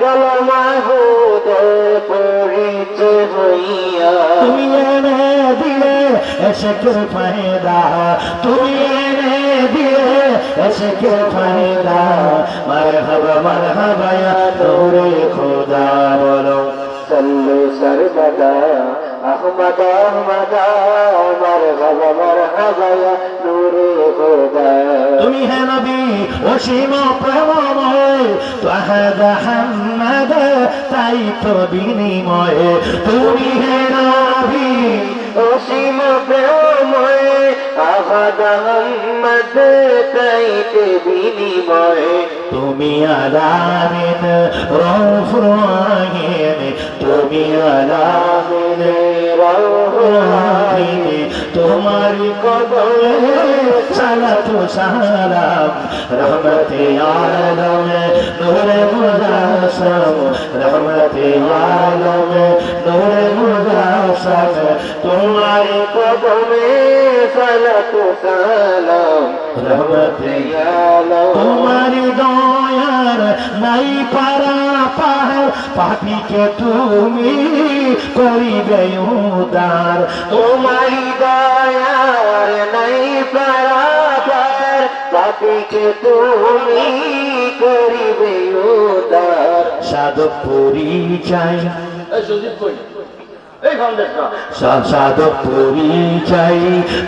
গেল মাবুদের পরিচয় হইয়া। তুমি এনে দিলে এসেকের ফায়দা, তুমি এনে দিলে এসেকের ফায়দা, মারহাবা মারহাবা ইয়া নূরে খোদা, বলো সাল্লু সারমাদা আহমদা আহমদা মারহাবা মারহাবা ইয়া নূরে খোদা। তুমি হে নবী অসীম প্রেমময়, তাহাদা হাম্মাদ তাই তো বিনিময়। তুমি হে নবী অসীম প্রেমময়,
আহাদ মোহাম্মদ চাইতে বিনিময়ে
তুমি আলামিন রউফ রহিম তুমি আলামিন রউফ রহিম তোমারি কদমে সালাতু সালাম রহমতে আলম নূরে মুজাসসাম রহমতে আলম নূরে মুজাসসাম তোমারি
কদমে সালাতু সালাম
রহমতে
আলম
তোমারি দয়ার নাই পারা পাহাড় পাপিকে তুমি করিবে উদার
তোমারি দয়ার নাই পারাবার পাপিকে তুমি করিবে উদার
সাধক পরিচয়
এই ফাউন্ডেশন
সাধক পরিচয়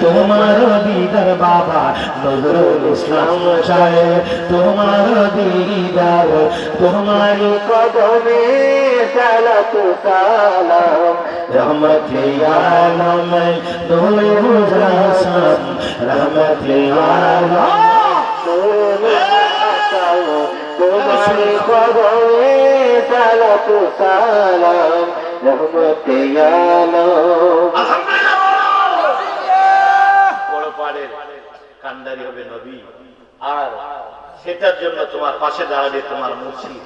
তোমার দিদার বাবা নজরুল ইসলাম চায় তোমার দিদার তোমার
কদমে সালাতু সালাম
রহমতে আলম নূরে মুজাসসাম রহমতে আলম
তোমারি কদমে সালাতু সালাম রহমতে আলম
বড় পাড়ের কান্ডারি হবে নবী, আর সেটার জন্য তোমার পাশে দাঁড়াবে তোমার মুর্শিদ।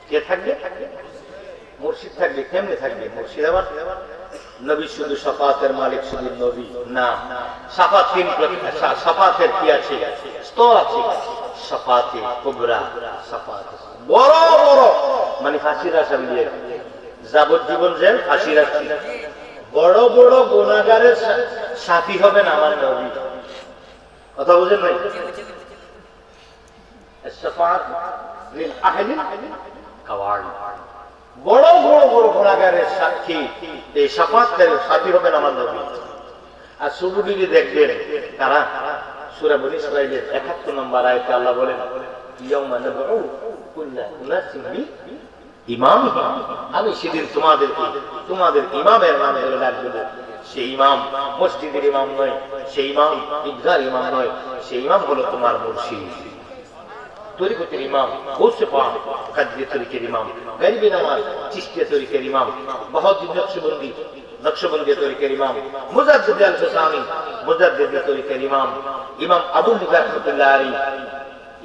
কে থাকবে? মুর্শিদ থাকবে। কেমনে থাকবে মুর্শিদ? আবার নবী শুধু শাফাতের মালিক, শুধু নবী না। শাফাত তিন প্রকার। শাফাতের কি আছে? স্তর আছে। শাফাতে কুবরা, শাফাত বড় বড়, মানে ফাঁসির আসামি দিয়ে যাবজ্জীবন জেল, ফাঁসির আসামি। বড় বড় গুনাহগারের সাথী হবেন আমার নবী। কথা বুঝেন নাই? শাফাত লিল আহলিল কাওয়ারি, বড় বড় বড় গুনাহগারের সাক্ষী, এই শাফাতের সাথী হবেন আমার নবী। আর শুরু দিকে দেখবেন কারা? সূরা বনী ইসরাঈলের ৭১ নম্বর আয়াতে আল্লাহ বলেন, ইয়াউমা নাদউ কুল্লা উনাসিন বিইমামিহিম, আমি সেদিন তোমাদের ইমামের নামে ধরে ডাকবো। সেই ইমাম মসজিদের ইমাম নয়, সেই ইমাম ঈদগার ইমাম নয়, সেই ইমাম হলো তোমার মুর্শিদ, তরিকতের ইমাম, গৌসে পাক, কাদরিয়া তরিকের ইমাম, গরিবি নামাজ, চিশতিয়া তরিকের ইমাম, বাহাউদ্দিন নকশবন্দি তরিকের ইমাম, মুজাদ্দিদ আল-ফসানি, মুজাদ্দিদ তরিকের ইমাম, ইমাম আবু হানিফা রাহমাতুল্লাহ আলাইহি,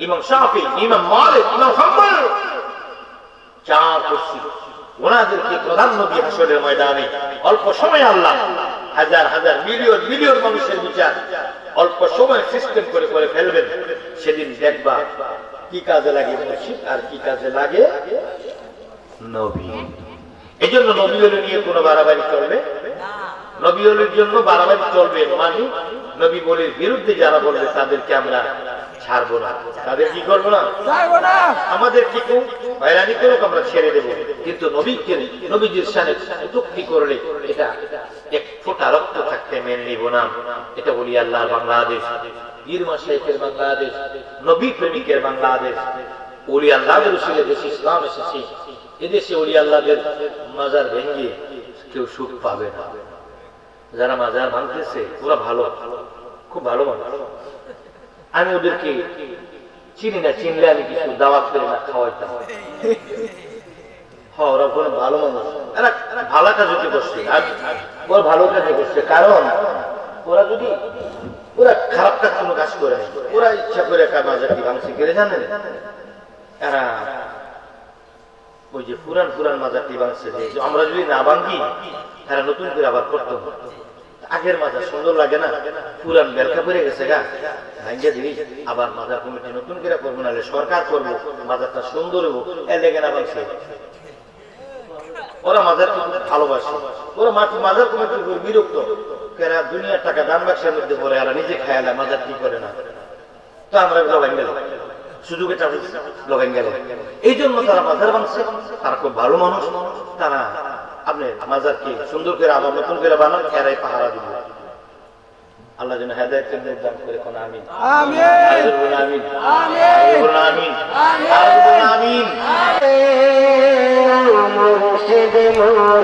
ইমাম শাফি, ইমাম মালিক, ইমাম হাম্বল, চার কুরসি। ওনাদেরকে প্রধান নবী হাসরের ময়দানে অল্প সময় আল্লাহ হাজার হাজার মিলিয়ন মিলিয়ন মানুষের বিচার অল্প সময় সিস্টেম করে করে ফেলবেন। সেদিন দেখবা কি কাজে লাগে মুর্শিদ আর কি কাজে লাগে নবী। এই জন্য নবী ওলি নিয়ে কোনো বাড়াবাড়ি চলবে না। নবী ওলির জন্য বাড়াবাড়ি চলবে মানে নবী ওলির বিরুদ্ধে যারা বলবে তাদেরকে আমরা ছাড়বো না। তাদের কি করবো না? ছাড়বো না। আমাদের কি কেউ হয়রানি করুক আমরা ছেড়ে দেবো, কিন্তু নবীকে, নবীজির শানে কটূক্তি করলে এটা এক ফোঁটা রক্ত থাকতে মেনে নিব না। এটা বলি আল্লাহর বাংলাদেশ, পীর মাশায়েখের বাংলাদেশ, নবী প্রেমিকের বাংলাদেশ। ওলি আল্লাহদের উসিলে দেশে ইসলাম এসেছে। এদেশে ওলি আল্লাহদের মাজার ভেঙে কেউ সুখ পাবে না। যারা মাজার ভাঙতেছে ওরা ভালো, খুব ভালো মানুষ। আমি ওদেরকে চিনি না, চিনলে আমি কিছু দাওয়াত করে না খাওয়াইতাম। হ্যাঁ, ওরা কোনো ভালো মানুষ, এরা ভালো কাজে করছে, ওরা ভালো কাজে করছে। কারণ ওরা যদি ওরা খারাপ কাজ কোনো কাজ করে না, ওরা ইচ্ছা করে মাজারটি ভাঙছে করে জানেন। এরা ওই যে পুরান পুরান মাজারটি ভাঙছে, যে আমরা যদি না ভাঙি তারা নতুন করে আবার করতে হবে। আগের মাজার সুন্দর লাগে না, পুরান বেলকা পড়ে গেছে গা, ভাঙ্গে দিই আবার মাজার কমিটি নতুন করে করবো, নাহলে সরকার করবো, মাজারটা সুন্দর হবো, এর লেগে না ভাঙছে। ওরা মাজারকে ভালোবাসে, ওরা মাজার কমিটির উপর বিরক্ত। এরা দুনিয়ার টাকা দান বাক্সের মধ্যে পড়ে, এরা নিজে খায় না, মাজার কি করে না। তো আমরা লগাই গেল সুযোগ, এটা লগাই গেল। এই জন্য তারা মাজার ভাঙছে। তারা খুব ভালো মানুষ, তারা আপনি মাজারকে সুন্দর করে আবার নতুন করে বানান, এরাই পাহারা দিব। আল্লাহ যেন হেদায়েতের দান করে। কোন আমিন, আমিন, আমিন, আমিন, আমিন।
মুর্শিদ মোর